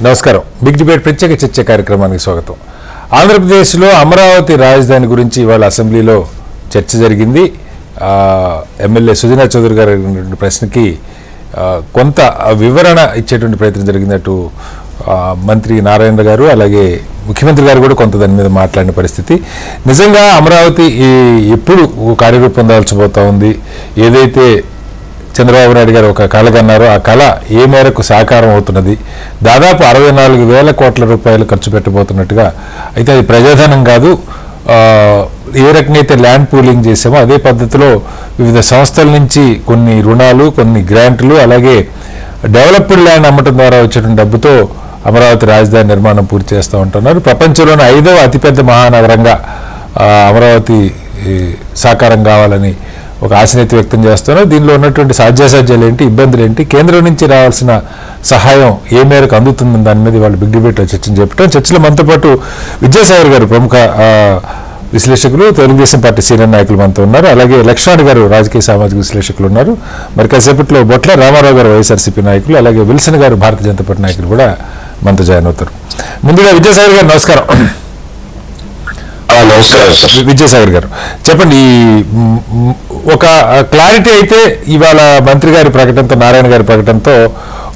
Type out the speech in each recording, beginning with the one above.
నమస్కారం. Big debate ప్రత్యేక చర్చ కార్యక్రమానికి స్వాగతం. ఆంధ్రప్రదేశ్లో అమరావతి రాజధాని గురించి ఇవాళ అసెంబ్లీలో చర్చ జరిగింది. ఎమ్మెల్యే సుజనా చౌదరి గారు అడిగినటువంటి ప్రశ్నకి కొంత వివరణ ఇచ్చేటువంటి ప్రయత్నం జరిగినట్టు మంత్రి నారాయణ గారు అలాగే ముఖ్యమంత్రి గారు కూడా కొంత దాని మీద మాట్లాడిన పరిస్థితి. నిజంగా అమరావతి ఎప్పుడు కార్యరూపం దాల్చబోతా ఉంది, ఏదైతే చంద్రబాబు నాయుడు గారు ఒక కళ కన్నారో ఆ కళ ఏ మేరకు సాకారం అవుతున్నది, దాదాపు 64,000 కోట్ల రూపాయలు ఖర్చు పెట్టబోతున్నట్టుగా. అయితే అది ప్రజాధనం కాదు, ఏ రకంగా అయితే ల్యాండ్ పూలింగ్ చేసామో అదే పద్ధతిలో వివిధ సంస్థల నుంచి కొన్ని రుణాలు, కొన్ని గ్రాంట్లు, అలాగే డెవలప్డ్ ల్యాండ్ అమ్మటం ద్వారా వచ్చేటువంటి డబ్బుతో అమరావతి రాజధాని నిర్మాణం పూర్తి చేస్తూ ఉంటున్నారు. ప్రపంచంలోని 5వ అతిపెద్ద మహానగరంగా అమరావతి సాకారం కావాలని ఒక ఆశనైతే వ్యక్తం చేస్తున్నారు. దీనిలో ఉన్నటువంటి సాధ్యాసాధ్యాలు ఏంటి, ఇబ్బందులు ఏంటి, కేంద్రం నుంచి రావాల్సిన సహాయం ఏ మేరకు అందుతుందని దాని మీద వాళ్ళు బిగ్ డిబేట్లో చర్చను చెప్పడం. చర్చలో మనతో పాటు విద్యాసాగర్ గారు ప్రముఖ విశ్లేషకులు, తెలుగుదేశం పార్టీ సీనియర్ నాయకులు మనతో ఉన్నారు. అలాగే లక్ష్మణ్ గారు రాజకీయ సామాజిక విశ్లేషకులు ఉన్నారు. మరి కాసేపట్లో బొట్ల రామారావు గారు వైఎస్ఆర్సీపీ నాయకులు, అలాగే విల్సన్ గారు భారతీయ జనతా పార్టీ నాయకులు కూడా మనతో జాయిన్ అవుతారు. ముందుగా విద్యాసాగర్ గారు నమస్కారం. విద్యాసాగర్ గారు చెప్పండి, ఒక క్లారిటీ అయితే ఇవాళ మంత్రి గారి ప్రకటనతో, నారాయణ గారి ప్రకటనతో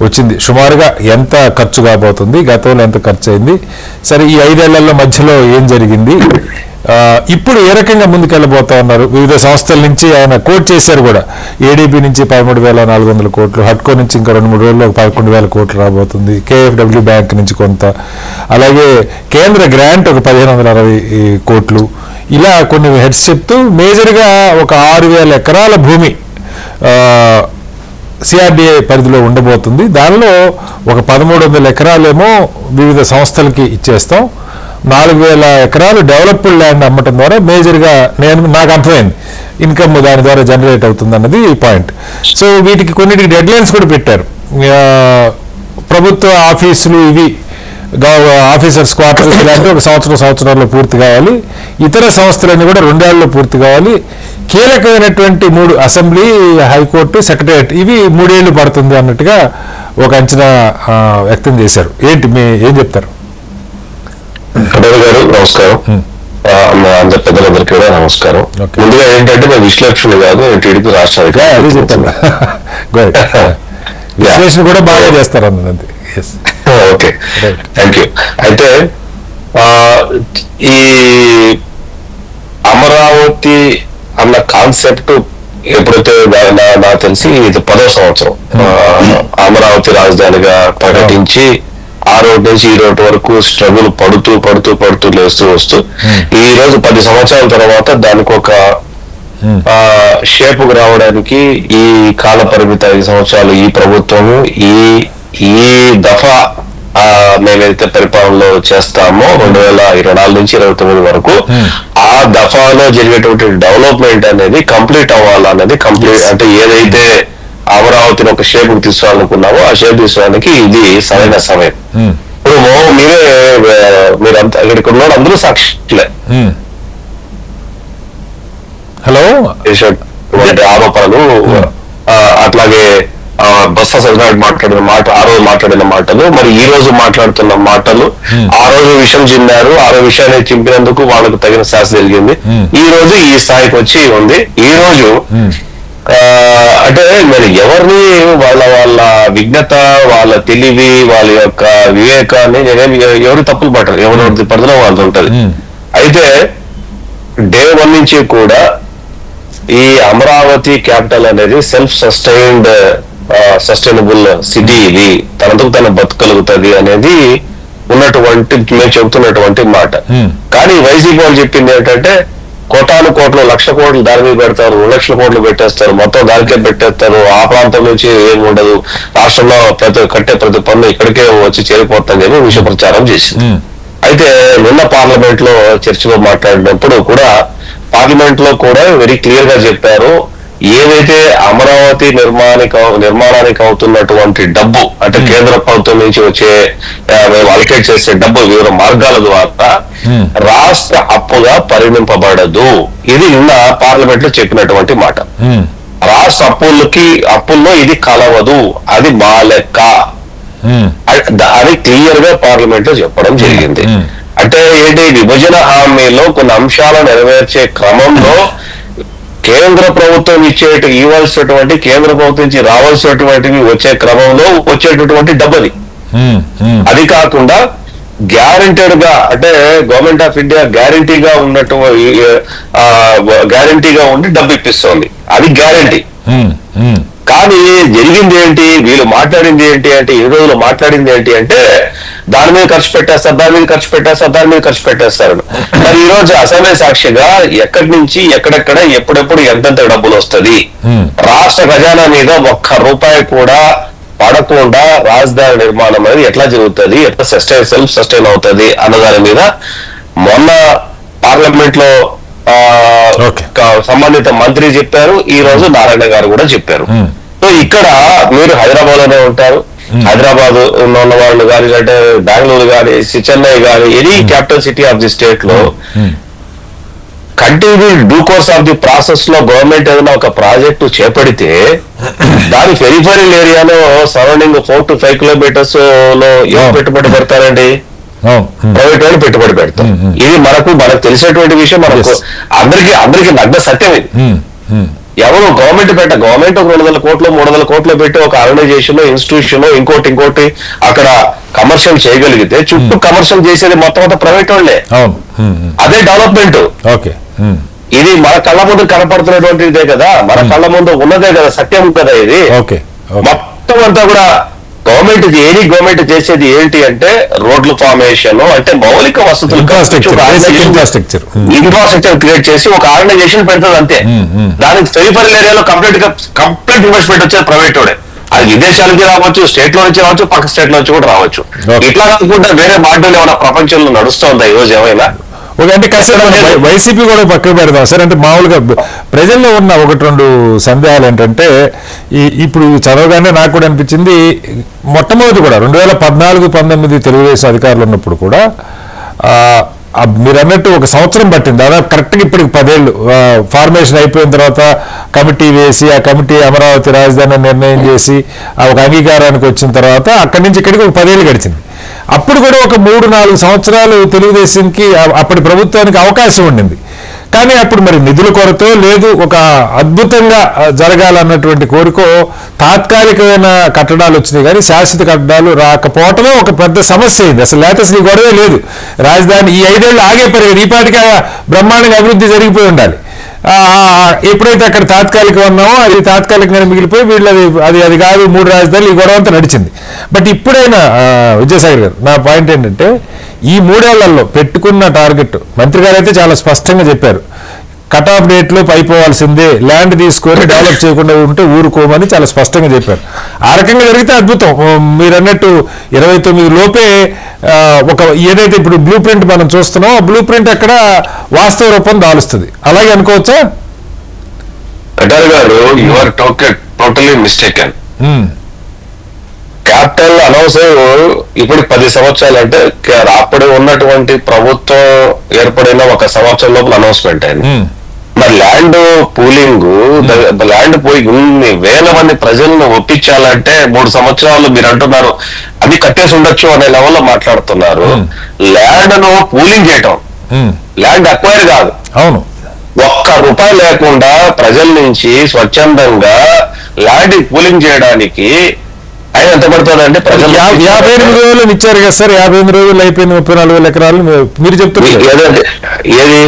వచ్చింది. సుమారుగా ఎంత ఖర్చు కాబోతుంది, గతంలో ఎంత ఖర్చు అయింది, సరే ఈ 5 ఏళ్లలో మధ్యలో ఏం జరిగింది, ఇప్పుడు ఏ రకంగా ముందుకెళ్ళబోతా ఉన్నారు. వివిధ సంస్థల నుంచి ఆయన కోట్ చేశారు కూడా. ఏడీబీ నుంచి 13,400 కోట్లు, హట్కో నుంచి ఇంకా 2-3 రోజుల్లో 11,000 కోట్లు రాబోతుంది, కేఎఫ్డబ్ల్యూ బ్యాంక్ నుంచి కొంత, అలాగే కేంద్ర గ్రాంట్ ఒక 1,560 కోట్లు, ఇలా కొన్ని హెడ్స్ చెప్తూ మేజర్గా ఒక 6,000 ఎకరాల భూమి సిఆర్డీఏ పరిధిలో ఉండబోతుంది. దానిలో ఒక 1,300 ఎకరాలేమో వివిధ సంస్థలకి ఇచ్చేస్తాం, 4,000 ఎకరాలు డెవలప్డ్ ల్యాండ్ అమ్మటం ద్వారా మేజర్గా నాకు అర్థమైంది ఇన్కమ్ దాని ద్వారా జనరేట్ అవుతుంది అన్నది పాయింట్. సో వీటికి కొన్నిటికి డెడ్ లైన్స్ కూడా పెట్టారు. ప్రభుత్వ ఆఫీసులు ఇవి ఆఫీసర్స్ క్వార్టర్స్ ఇలాంటి ఒక సంవత్సరంలో పూర్తి కావాలి, ఇతర సంస్థలన్నీ కూడా 2 ఏళ్లలో పూర్తి కావాలి, కీలకమైనటువంటి 3 అసెంబ్లీ, హైకోర్టు, సెక్రటరియట్ ఇవి 3 ఏళ్లు పడుతుంది అన్నట్టుగా ఒక అంచనా వ్యక్తం చేశారు. ఏంటి ఏం చెప్తారు? కడవ గారు నమస్కారం, అందరి పెద్దలందరికీ కూడా నమస్కారం. ముందుగా ఏంటంటే మేము విశ్లేషణ కాదు, టీడీపీ రాష్ట్రానికి విశ్లేషణ కూడా బాగా చేస్తారు అన్నది. Okay, thank you. అయితే ఈ అమరావతి అన్న కాన్సెప్ట్ ఎప్పుడైతే నాకు తెలిసి ఇది 10వ సంవత్సరం అమరావతి రాజధానిగా ప్రకటించి ఆ రోడ్ నుంచి ఈ రోడ్ వరకు స్ట్రగుల్ పడుతూ లేస్తూ వస్తూ ఈ రోజు 10 సంవత్సరాల తర్వాత దానికి ఒక షేపుకు రావడానికి ఈ కాల పరిమితి 5 సంవత్సరాలు ఈ ప్రభుత్వము ఈ దఫా మేమైతే పరిపాలనలో చేస్తామో 2024 నుంచి 2029 వరకు ఆ దఫాలో జరిగేటువంటి డెవలప్మెంట్ అనేది కంప్లీట్ అవ్వాలన్నది, కంప్లీట్ అంటే ఏదైతే అమరావతిని ఒక షేప్ తీసుకోవాలనుకున్నామో ఆ షేప్ తీసుకోవడానికి ఇది సరైన సమయం. ఇప్పుడు మీరంతా ఇక్కడికి ఉన్న అందరూ సాక్షులే. హలో, ఆరోపణలు, అట్లాగే బొత్స సత్యనారాయణ మాట్లాడిన మాట, ఆ రోజు మాట్లాడిన మాటలు, మరి ఈ రోజు మాట్లాడుతున్న మాటలు, ఆ రోజు విషయం చిన్నారు, ఆ రోజు విషయాన్ని చింపినందుకు వాళ్ళకు తగిన శాస్త్ర జరిగింది. ఈ రోజు ఈ స్థాయికి వచ్చి ఉంది. ఈ రోజు అంటే మరి ఎవరిని వాళ్ళ విజ్ఞత, వాళ్ళ తెలివి, వాళ్ళ యొక్క వివేకాన్ని ఎవరు తప్పులు పట్టరు, ఎవరి పరిధిలో వాళ్ళది ఉంటది. అయితే డే 1 నుంచి కూడా ఈ అమరావతి క్యాపిటల్ అనేది సెల్ఫ్ సస్టైనబుల్ సిటీ, ఇది తనకు తన బతకగలుగుతుంది అనేది ఉన్నటువంటి మేము చెబుతున్నటువంటి మాట. కానీ వైసీపీ వాళ్ళు చెప్పింది ఏంటంటే కోటాను కోట్లు, 1,00,000 కోట్లు దాని మీద పెడతారు, 2,00,000 కోట్లు పెట్టేస్తారు, మొత్తం దానికే పెట్టేస్తారు, ఆ ప్రాంతం నుంచి ఏమి ఉండదు, రాష్ట్రంలో కట్టే ప్రతి పన్ను ఇక్కడికే వచ్చి చేరిపోతుందని చెప్పి విషయ ప్రచారం చేసింది. అయితే నిన్న పార్లమెంట్ లో చర్చలో మాట్లాడినప్పుడు కూడా పార్లమెంట్ లో కూడా వెరీ క్లియర్ గా చెప్పారు, ఏదైతే అమరావతి నిర్మాణానికి అవుతున్నటువంటి డబ్బు అంటే కేంద్ర ప్రభుత్వం నుంచి వచ్చే మేము అలికేట్ చేసే డబ్బు వివిధ మార్గాల ద్వారా రాష్ట్ర అప్పుగా పరిగణింపబడదు. ఇది నిన్న పార్లమెంట్ లో చెప్పినటువంటి మాట. రాష్ట్ర అప్పుల్లో ఇది కలవదు, అది మా లెక్క. అది క్లియర్ గా పార్లమెంట్ లో చెప్పడం జరిగింది. అంటే ఏంటి, విభజన హామీలో కొన్ని అంశాలు నెరవేర్చే క్రమంలో కేంద్ర ప్రభుత్వం ఇవ్వాల్సినటువంటి, కేంద్ర ప్రభుత్వం నుంచి రావాల్సినటువంటివి వచ్చే క్రమంలో వచ్చేటటువంటి డబ్బది. అది కాకుండా గ్యారంటెడ్ గా, అంటే గవర్నమెంట్ ఆఫ్ ఇండియా గ్యారంటీగా గ్యారంటీగా ఉండి డబ్బు ఇప్పిస్తోంది, అది గ్యారంటీ. కానీ జరిగింది ఏంటి, వీళ్ళు మాట్లాడింది ఏంటి అంటే, ఈ రోజులు మాట్లాడింది ఏంటి అంటే, దాని మీద ఖర్చు పెట్టేస్తారు, దాని మీద ఖర్చు పెట్టేస్తారు, దాని మీద ఖర్చు పెట్టేస్తారు. మరి ఈ రోజు అసెంబ్లీ సాక్షిగా ఎక్కడి నుంచి ఎక్కడెక్కడ ఎప్పుడెప్పుడు ఎంతెంత డబ్బులు వస్తుంది, రాష్ట్ర ఖజానా మీద ఒక్క రూపాయి కూడా పడకుండా రాజధాని నిర్మాణం అనేది ఎట్లా జరుగుతుంది, ఎట్లా సెల్ఫ్ సస్టైన్ అవుతుంది అన్న దాని మీద మొన్న పార్లమెంట్ లో సంబంధిత మంత్రి చెప్పారు, ఈ రోజు నారాయణ గారు కూడా చెప్పారు. సో ఇక్కడ మీరు హైదరాబాద్ లోనే ఉంటారు, హైదరాబాద్ ఉన్న వాళ్ళు కానీ, అంటే బెంగళూరు కానీ, చెన్నై కానీ, any capital city of the state లో continue due course of the process లో గవర్నమెంట్ ఏదైనా ఒక ప్రాజెక్టు చేపడితే దాని పెరిఫెరల్ ఏరియాలో సరౌండింగ్ 4 to 5 kilometers లో ఏం పెట్టుబడి పెడతారండి, ప్రైవేట్ వాళ్ళు పెట్టుబడి పెడతాం. ఇది మనకు తెలిసినటువంటి విషయం, మనకు అందరికి నగ్న సత్యం ఇది. ఎవరు గవర్నమెంట్ గవర్నమెంట్ ఒక 200 కోట్లు 300 కోట్లు పెట్టి ఒక ఆర్గనైజేషన్, ఇన్స్టిట్యూషన్, ఇంకోటి అక్కడ కమర్షియల్ చేయగలిగితే చుట్టూ కమర్షియల్ చేసేది మొత్తం ప్రైవేట్ వాళ్ళే. అదే డెవలప్మెంట్. ఇది మన కళ్ళ ముందు కనపడుతున్నటువంటిదే కదా, మన కళ్ళ ముందు ఉన్నదే కదా, సత్యం కదా ఇది. మొత్తం అంతా కూడా గవర్నమెంట్ చేసేది ఏంటి అంటే రోడ్లు ఫార్మేషన్, అంటే మౌలిక వసతులు, ఇన్ఫ్రాస్ట్రక్చర్ క్రియేట్ చేసి ఒక ఆర్గనైజేషన్ పెడుతుంది అంతే. దానికి పెరిఫెరల్ ఏరియాలో కంప్లీట్ ఇన్వెస్ట్మెంట్ వచ్చేది ప్రైవేట్ వాడే. అది విదేశాలకి రావచ్చు, స్టేట్ లో నుంచి రావచ్చు, పక్క స్టేట్ లో నుంచి కూడా రావచ్చు. ఇట్లా కాకుండా వేరే మాటలు ఏమైనా ప్రపంచంలో నడుస్తుందా ఈ రోజు ఏమైనా? అంటే కాస్త వైసీపీ కూడా పక్కన పెడదాం సార్. అంటే మామూలుగా ప్రజల్లో ఉన్న 1-2 సందేహాలు ఏంటంటే, ఇప్పుడు చదవగానే నాకు కూడా అనిపించింది, మొట్టమొదటి కూడా 2014-19 తెలుగుదేశం అధికారులు ఉన్నప్పుడు కూడా మీరు అన్నట్టు 1 సంవత్సరం పట్టింది దాదాపు, కరెక్ట్గా ఇప్పటికి 10 ఏళ్ళు ఫార్మేషన్ అయిపోయిన తర్వాత కమిటీ వేసి, ఆ కమిటీ అమరావతి రాజధాని నిర్ణయం చేసి ఒక అంగీకారానికి వచ్చిన తర్వాత అక్కడి నుంచి ఇక్కడికి 10 ఏళ్ళు గడిచింది. అప్పుడు కూడా 3-4 సంవత్సరాలు తెలుగుదేశంకి అప్పటి ప్రభుత్వానికి అవకాశం ఉండింది. కానీ అప్పుడు మరి నిధుల కొరతో లేదు, ఒక అద్భుతంగా జరగాలన్నటువంటి కోరికో తాత్కాలికమైన కట్టడాలు వచ్చినాయి కానీ శాశ్వత కట్టడాలు రాకపోవటమే ఒక పెద్ద సమస్య అయింది. అసలు లేటెస్ట్ ఈ గొడవే లేదు. రాజధాని ఈ 5 ఏళ్ళు ఆగే పరిగెడు, ఈ పాటికి బ్రహ్మాండంగా అభివృద్ధి జరిగిపోయి ఉండాలి. ఎప్పుడైతే అక్కడ తాత్కాలికం ఉన్నామో అది తాత్కాలికంగా మిగిలిపోయి వీళ్ళది అది కాదు 3 రాజధానులు, ఈ గొడవ అంతా నడిచింది. బట్ ఇప్పుడైనా విద్యాసాగర్ గారు, నా పాయింట్ ఏంటంటే, ఈ 3 ఏళ్లలో పెట్టుకున్న టార్గెట్ మంత్రి గారు అయితే చాలా స్పష్టంగా చెప్పారు, కట్ ఆఫ్ డేట్ లో అయిపోవాల్సిందే, ల్యాండ్ తీసుకొని డెవలప్ చేయకుండా ఉంటే ఊరుకోమని చాలా స్పష్టంగా చెప్పారు. ఆ రకంగా జరిగితే అద్భుతం. మీరు అన్నట్టు 29 లోపే ఒక ఏదైతే ఇప్పుడు బ్లూ ప్రింట్ మనం చూస్తున్నాం, ఆ బ్లూ ప్రింట్ అక్కడ వాస్తవ రూపం దాలుస్తుంది. అలాగే అనుకోవచ్చా? Totally mistaken. క్యాపిటల్ అనౌన్స్ ఇప్పుడు 10 సంవత్సరాలు, అంటే అప్పుడు ఉన్నటువంటి ప్రభుత్వం ఏర్పడిన 1 సంవత్సరం లోపల అనౌన్స్మెంట్ అయింది. మరి ల్యాండ్ పోయి ఇన్ని వేల మంది ప్రజలను ఒప్పించాలంటే 3 సంవత్సరాలు మీరు అంటున్నారు, అది కట్టేసి ఉండొచ్చు అనే లెవెల్లో మాట్లాడుతున్నారు. ల్యాండ్ ను పూలింగ్ చేయటం, ల్యాండ్ అక్వైర్ కాదు. అవును, ₹1 లేకుండా ప్రజల నుంచి స్వచ్ఛందంగా ల్యాండ్ పూలింగ్ చేయడానికి ఆయన ఎంత పడుతుందండి? 58 రోజులు ఇచ్చారు కదా సార్, 58 రోజులు అయిపోయింది, 34,000 ఎకరాలు మీరు చెప్తున్నారు. ఏది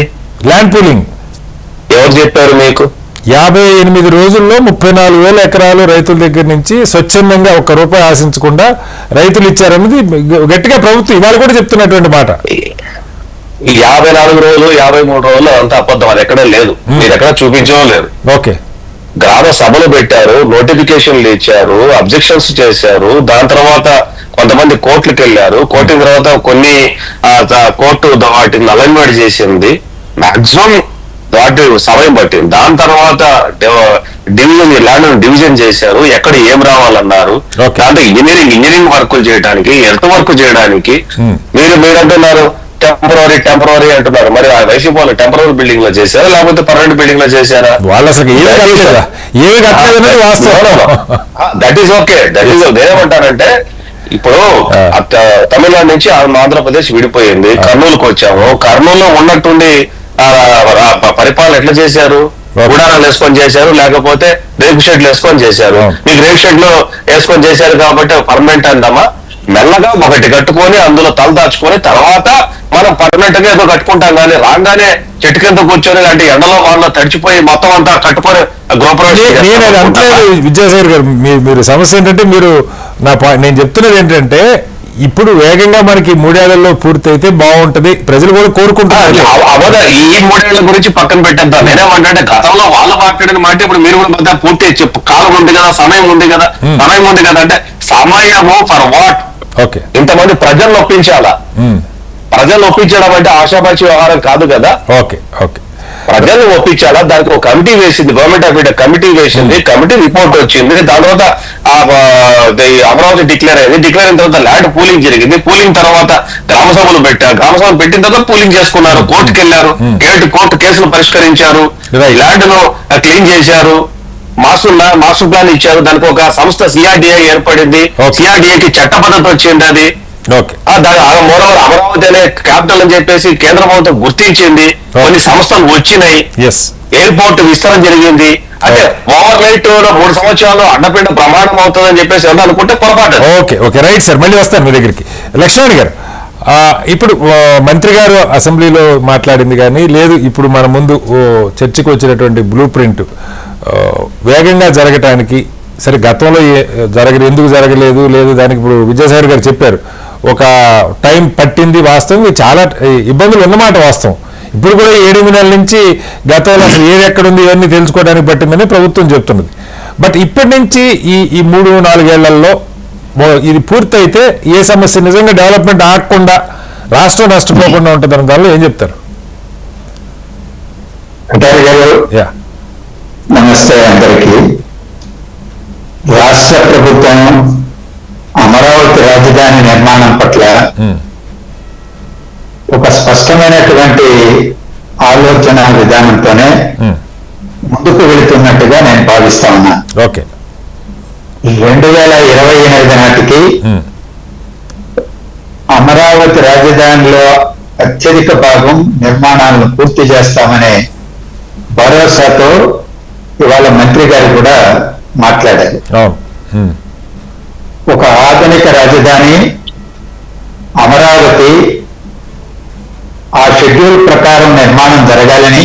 ల్యాండ్ పూలింగ్? ఎవరు చెప్పారు మీకు? 58 రోజుల్లో 34,000 ఎకరాలు రైతుల దగ్గర నుంచి స్వచ్ఛందంగా ₹1 ఆశించకుండా రైతులు ఇచ్చారన్నది గట్టిగా ప్రభుత్వం ఇవాళ కూడా చెప్తున్నటువంటి మాట. 54 రోజులు 53 రోజులు అంతా అబద్ధం, అది ఎక్కడే లేదు, మీరు ఎక్కడ చూపించడం లేదు. ఓకే, గ్రామ సభలు పెట్టారు, నోటిఫికేషన్లు ఇచ్చారు, అబ్జెక్షన్స్ చేశారు, దాని తర్వాత కొంతమంది కోర్టులకు వెళ్ళారు, కోర్టు తర్వాత కొన్ని కోర్టు వాటిని అలైన్మెంట్ చేసింది, మాక్సిమం వాటి సమయం పట్టింది. దాని తర్వాత డివిజన్ చేశారు, ఎక్కడ ఏం రావాలన్నారు, దాంట్లో ఇంజనీరింగ్ వర్కులు చేయడానికి, ఎర్త్ వర్క్ చేయడానికి. మీరు అంటున్నారు టెంపరరీ అంటున్నారు. మరి ఆ వైసీపీ వాళ్ళు టెంపరరీ బిల్డింగ్ లో చేశారా లేకపోతే పర్మనెంట్ బిల్డింగ్ లో చేశారా? That is okay. నేనేమంటానంటే ఇప్పుడు తమిళనాడు నుంచి ఆంధ్రప్రదేశ్ విడిపోయింది, కర్నూలుకు వచ్చాము. కర్నూలులో ఉన్నట్టుండి పరిపాలన ఎట్లా చేశారు? గుడారాలు వేసుకొని చేశారు, లేకపోతే రేకు షెడ్లు వేసుకొని చేశారు. మీకు రేకు షెడ్లు వేసుకొని చేశారు కాబట్టి పర్మనెంట్ అంటామా? మెల్లగా ఒకటి కట్టుకొని అందులో తల దాచుకొని తర్వాత మనం పర్మనెంట్ గా ఏదో కట్టుకుంటాం. కానీ రాగానే చెట్టు కింద కూర్చొని అంటే ఎండలో వాళ్ళలో తడిచిపోయి మొత్తం అంతా కట్టుకొని గృహప్రవేశం. విద్యాసాగర్ గారు, మీరు సమస్య ఏంటంటే నేను చెప్తున్నది ఏంటంటే ఇప్పుడు వేగంగా మనకి 3 ఏళ్లలో పూర్తయితే బాగుంటది, ప్రజలు కూడా కోరుకుంటారు. ఈ 3 ఏళ్ల గురించి పక్కన పెట్టేద్దాం. నేనేమంటే గతంలో వాళ్ళు మాట్లాడిన మాట ఇప్పుడు మీరు కూడా పూర్తి కాలం ఉంది కదా, సమయం ఉంది కదా అంటే సమయము ఫర్ వాట్? ఓకే, ఇంతమంది ప్రజలను ఒప్పించాలా? ప్రజలను ఒప్పించడం అంటే ఆశాపాషి వ్యవహారం కాదు కదా. ఓకే ఓకే, ప్రజలను ఒప్పించాలా? దానికి ఒక కమిటీ వేసింది, గవర్నమెంట్ ఆఫ్ ఇండియా కమిటీ వేసింది, కమిటీ రిపోర్ట్ వచ్చింది. దాని తర్వాత అమరావతి డిక్లేర్ అయింది. డిక్లేర్ అయిన తర్వాత ల్యాండ్ పూలింగ్ జరిగింది. పూలింగ్ తర్వాత గ్రామ సభలు పెట్టారు. గ్రామ సభలు పెట్టిన తర్వాత పూలింగ్ చేసుకున్నారు, కోర్టుకు వెళ్లారు, కోర్టు కేసులు పరిష్కరించారు, ల్యాండ్ ను క్లీన్ చేశారు, మాస్టర్ ప్లాన్ ఇచ్చారు. దానికి ఒక సంస్థ సిఆర్డిఐ ఏర్పడింది. సిఆర్డిఐకి చట్ట పద్ధతి వచ్చింది. అది మోరవర్ అమరావతి అనే క్యాపిటల్ అని చెప్పేసి కేంద్ర ప్రభుత్వం గుర్తించింది. కొన్ని సంస్థలు వచ్చినాయి, ఎయిర్పోర్ట్ విస్తరణ జరిగింది. అంటే ఓవర్ నైట్ 3 సంవత్సరాలు అడ్డపిండ ప్రమాణం అవుతుందని చెప్పేసి అనుకుంటే పొరపాటు. ఓకే ఓకే, రైట్ సార్, మళ్ళీ వస్తాను మీ దగ్గరికి. లక్ష్మణ్ గారు, ఇప్పుడు మంత్రి గారు అసెంబ్లీలో మాట్లాడింది కానీ లేదు, ఇప్పుడు మన ముందు చర్చకు వచ్చినటువంటి బ్లూ ప్రింట్ వేగంగా జరగటానికి, సరే గతంలో ఎందుకు జరగలేదు దానికి ఇప్పుడు విద్యాసాగర్ గారు చెప్పారు, ఒక టైం పట్టింది వాస్తవం, చాలా ఇబ్బందులు ఉన్నమాట వాస్తవం. ఇప్పుడు కూడా 7 నెలల నుంచి గతంలో అసలు ఏది ఎక్కడుంది ఇవన్నీ తెలుసుకోవడానికి పట్టిందని ప్రభుత్వం చెప్తున్నది. బట్ ఇప్పటి నుంచి ఈ 3-4 ఏళ్లలో ఇది పూర్తయితే ఏ సమస్య నిజంగా డెవలప్మెంట్ ఆగకుండా రాష్ట్రం నష్టపోకుండా ఉంటుంది దానిలో ఏం చెప్తారు? నమస్తే అందరికీ. రాష్ట్ర ప్రభుత్వం అమరావతి రాజధాని నిర్మాణం పట్ల ఒక స్పష్టమైనటువంటి ఆలోచన విధానంతోనే ముందుకు వెళుతున్నట్టుగా నేను భావిస్తా ఉన్నాను. ఓకే, 2028 నాటికి అమరావతి రాజధానిలో అత్యధిక భాగం నిర్మాణాలను పూర్తి చేస్తామనే భరోసాతో ఇవాళ మంత్రి గారు కూడా మాట్లాడారు. ఒక ఆధునిక రాజధాని అమరావతి ఆ షెడ్యూల్ ప్రకారం నిర్మాణం జరగాలని,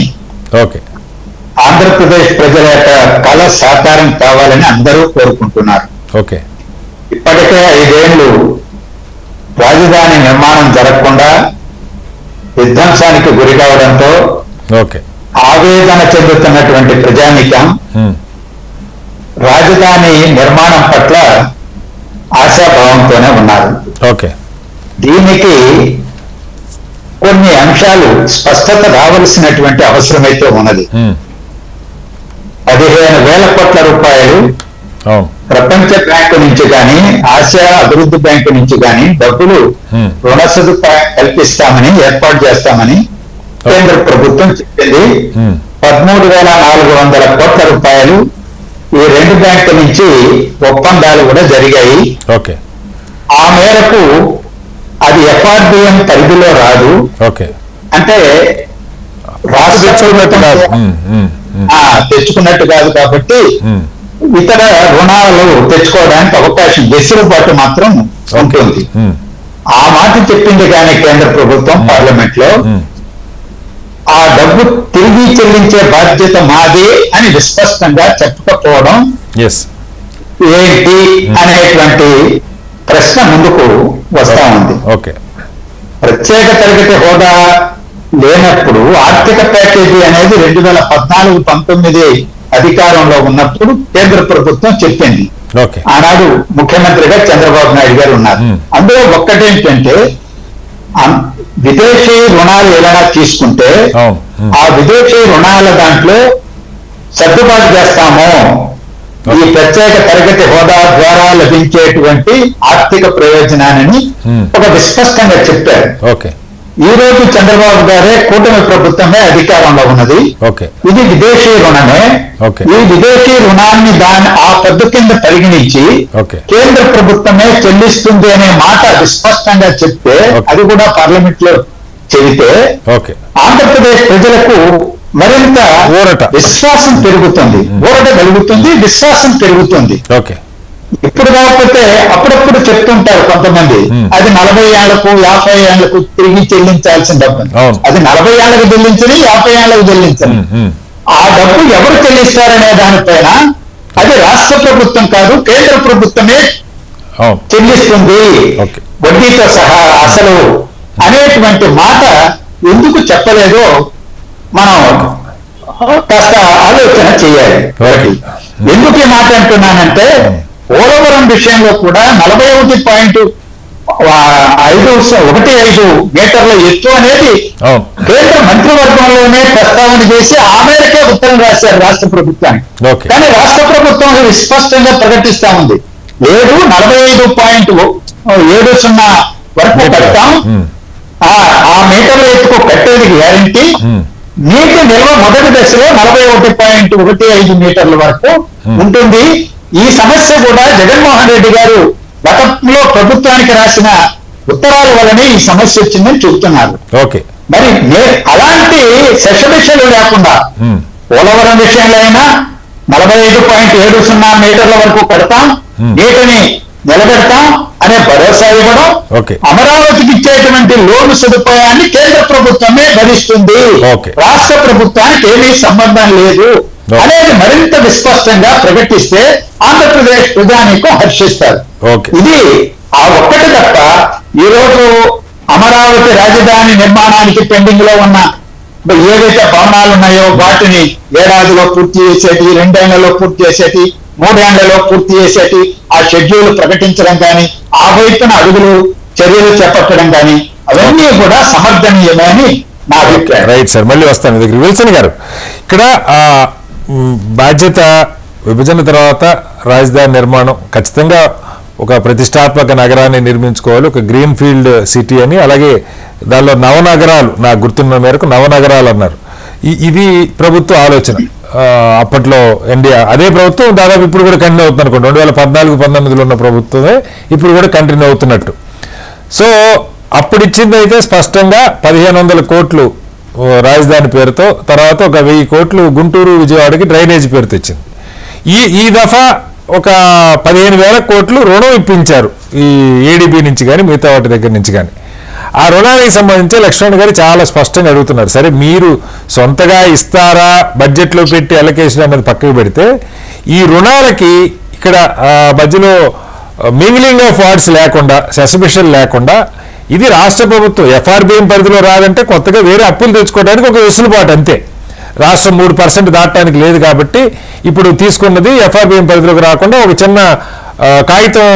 ఆంధ్రప్రదేశ్ ప్రజల యొక్క కళ సాకారం కావాలని అందరూ కోరుకుంటున్నారు. ఇప్పటికే 5 ఏళ్లు రాజధాని నిర్మాణం జరగకుండా విధ్వంసానికి గురి కావడంతో ఆవేదన చెందుతున్నటువంటి ప్రజానీకం రాజధాని నిర్మాణం పట్ల ఆశాభావంతోనే ఉన్నారు. దీనికి కొన్ని అంశాలు స్పష్టత రావలసినటువంటి అవసరమైతే ఉన్నది. 15,000 కోట్ల రూపాయలు ప్రపంచ బ్యాంకు నుంచి కానీ, ఆసియా అభివృద్ధి బ్యాంకు నుంచి కానీ డబ్బులు రుణ సదుపాయం కల్పిస్తామని, ఏర్పాటు చేస్తామని కేంద్ర ప్రభుత్వం చెప్పింది. 13,400 కోట్ల రూపాయలు ఈ 2 బ్యాంకుల నుంచి ఒప్పందాలు కూడా జరిగాయి. ఆ మేరకు అది ఎఫ్ఆర్బిఎం పరిధిలో రాదు. అంటే రాష్ట్ర తెచ్చుకున్నట్టు కాదు కాబట్టి ఇతర రుణాలు తెచ్చుకోవడానికి అవకాశం, వెసులుబాటు మాత్రం ఉంటుంది. ఆ మాట చెప్పింది కానీ కేంద్ర ప్రభుత్వం పార్లమెంట్ లో ఆ డబ్బు తిరిగి చెల్లించే బాధ్యత మాదే అని విస్పష్టంగా చెప్పకపోవడం ఏంటి అనేటువంటి ప్రశ్న ముందుకు వస్తా ఉంది. ప్రత్యేక తరగతి హోదా లేనప్పుడు ఆర్థిక ప్యాకేజీ అనేది 2014-19 అధికారంలో ఉన్నప్పుడు కేంద్ర ప్రభుత్వం చెప్పింది. ఆనాడు ముఖ్యమంత్రిగా చంద్రబాబు నాయుడు గారు ఉన్నారు. అందులో ఒక్కటేంటంటే విదేశీ రుణాలు ఏదైనా తీసుకుంటే ఆ విదేశీ రుణాల దాంట్లో సర్దుబాటు చేస్తాము, ఈ ప్రత్యేక తరగతి హోదా ద్వారా లభించేటువంటి ఆర్థిక ప్రయోజనాన్ని ఒక విస్పష్టంగా చెప్పారు. ఈ రోజు చంద్రబాబు గారే కూటమి ప్రభుత్వమే అధికారంలో ఉన్నది. ఓకే. ఇది విదేశీ రుణమే. ఓకే. ఈ విదేశీ రుణాన్ని ఆ పద్దు కింద పరిగణించి ఓకే. కేంద్ర ప్రభుత్వమే చెల్లిస్తుంది అనే మాట విస్పష్టంగా చెప్తే, అది కూడా పార్లమెంట్ లో చెబితే ఓకే. ఆంధ్రప్రదేశ్ ప్రజలకు మరింత విశ్వాసం పెరుగుతుంది, ఊరట కలుగుతుంది, విశ్వాసం పెరుగుతుంది. ఓకే. ఇప్పుడు కాకపోతే అప్పుడప్పుడు చెప్తుంటారు కొంతమంది, అది 40 ఏళ్లకు 50 ఏళ్లకు తిరిగి చెల్లించాల్సిన డబ్బు. అది 40 ఏళ్లకు చెల్లించని, 50 ఏళ్లకు చెల్లించని. ఆ డబ్బు ఎవరు చెల్లిస్తారనే దానిపైన అది రాష్ట్ర ప్రభుత్వం కాదు, కేంద్ర ప్రభుత్వమే చెల్లిస్తుంది వడ్డీతో సహా అసలు అనేటువంటి మాట ఎందుకు చెప్పలేదో మనం కాస్త ఆలోచన చేయాలి. ఎందుకు ఈ మాట అంటున్నానంటే, పోలవరం విషయంలో కూడా 41.15 మీటర్ల ఎత్తు అనేది కేంద్ర మంత్రివర్గంలోనే ప్రస్తావన చేసి ఆ మేరకే ఉత్తరం రాశారు రాష్ట్ర ప్రభుత్వానికి. కానీ రాష్ట్ర ప్రభుత్వం విస్పష్టంగా ప్రకటిస్తా ఉంది, లేదు 45.70 వరకు కడతాం, ఆ మీటర్ల ఎత్తుకు కట్టేది గ్యారంటీ. నీటి నిల్వ మొదటి దశలో 41.15 మీటర్ల వరకు ఉంటుంది. ఈ సమస్య కూడా జగన్మోహన్ రెడ్డి గారు గతంలో ప్రభుత్వానికి రాసిన ఉత్తరాల వల్లనే ఈ సమస్య వచ్చిందని చెబుతున్నారు. మరి అలాంటి శశమిషలు లేకుండా పోలవరం విషయంలో అయినా 45.70 మీటర్ల వరకు కడతాం, నీటిని నిలబెడతాం అనే భరోసా ఇవ్వడం, అమరావతికి ఇచ్చేటువంటి లోను సదుపాయాన్ని కేంద్ర ప్రభుత్వమే భరిస్తుంది, రాష్ట్ర ప్రభుత్వానికి ఏమీ సంబంధం లేదు అనేది మరింత విస్పష్టంగా ప్రకటిస్తే ఆంధ్రప్రదేశ్ ప్రజానీకం హర్షిస్తారు. ఇది ఆ ఒక్కటి తప్ప ఈ రోజు అమరావతి రాజధాని నిర్మాణానికి పెండింగ్ లో ఉన్న ఏవైతే భవనాలు ఉన్నాయో వాటిని ఏడాదిలో పూర్తి చేసేటి, 2 ఏళ్లలో పూర్తి చేసేటి, 3 ఏళ్లలో పూర్తి చేసేటి ఆ షెడ్యూల్ ప్రకటించడం కానీ, ఆ వైపున అడుగులు చర్యలు చేపట్టడం కానీ అవన్నీ కూడా సమర్థనీయమే అని నా అభిప్రాయం. రైట్ సార్, మళ్ళీ వస్తాను దగ్గర. విల్సన్ గారు, ఇక్కడ బాధ్యత విభజన తర్వాత రాజధాని నిర్మాణం ఖచ్చితంగా ఒక ప్రతిష్టాత్మక నగరాన్ని నిర్మించుకోవాలి, ఒక గ్రీన్ ఫీల్డ్ సిటీ అని, అలాగే దానిలో నవనగరాలు, నాకు గుర్తున్న మేరకు నవనగరాలు అన్నారు. ఇది ప్రభుత్వ ఆలోచన. అప్పట్లో ఎన్డీఏ అదే ప్రభుత్వం దాదాపు ఇప్పుడు కూడా కంటిన్యూ అవుతుంది అనుకోండి. 2014-19లో ఉన్న ప్రభుత్వమే ఇప్పుడు కూడా కంటిన్యూ అవుతున్నట్టు. సో అప్పుడు ఇచ్చింది అయితే స్పష్టంగా 1500 కోట్లు రాజధాని పేరుతో, తర్వాత ఒక 1000 కోట్లు గుంటూరు విజయవాడకి డ్రైనేజ్ పేరుతో ఇచ్చింది. ఈ దఫా ఒక 15,000 కోట్లు రుణం ఇప్పించారు ఈ ఏడీబీ నుంచి కానీ మిగతా వాటి దగ్గర నుంచి కానీ. ఆ రుణానికి సంబంధించి లక్ష్మణ్ గారు చాలా స్పష్టంగా అడుగుతున్నారు, సరే మీరు సొంతగా ఇస్తారా బడ్జెట్లో పెట్టి అలొకేషన్ అనేది పక్కకు పెడితే, ఈ రుణాలకి ఇక్కడ మధ్యలో మింగ్లింగ్ ఆఫ్ వార్డ్స్ లేకుండా, సస్పెషన్ లేకుండా, ఇది రాష్ట్ర ప్రభుత్వం ఎఫ్ఆర్బిఎం పరిధిలో రాదంటే కొత్తగా వేరే అప్పులు తెచ్చుకోవడానికి ఒక వెసులుబాటు అంతే. రాష్ట్రం 3% దాటడానికి లేదు కాబట్టి ఇప్పుడు తీసుకున్నది ఎఫ్ఆర్బిఎం పరిధిలోకి రాకుండా ఒక చిన్న కాగితం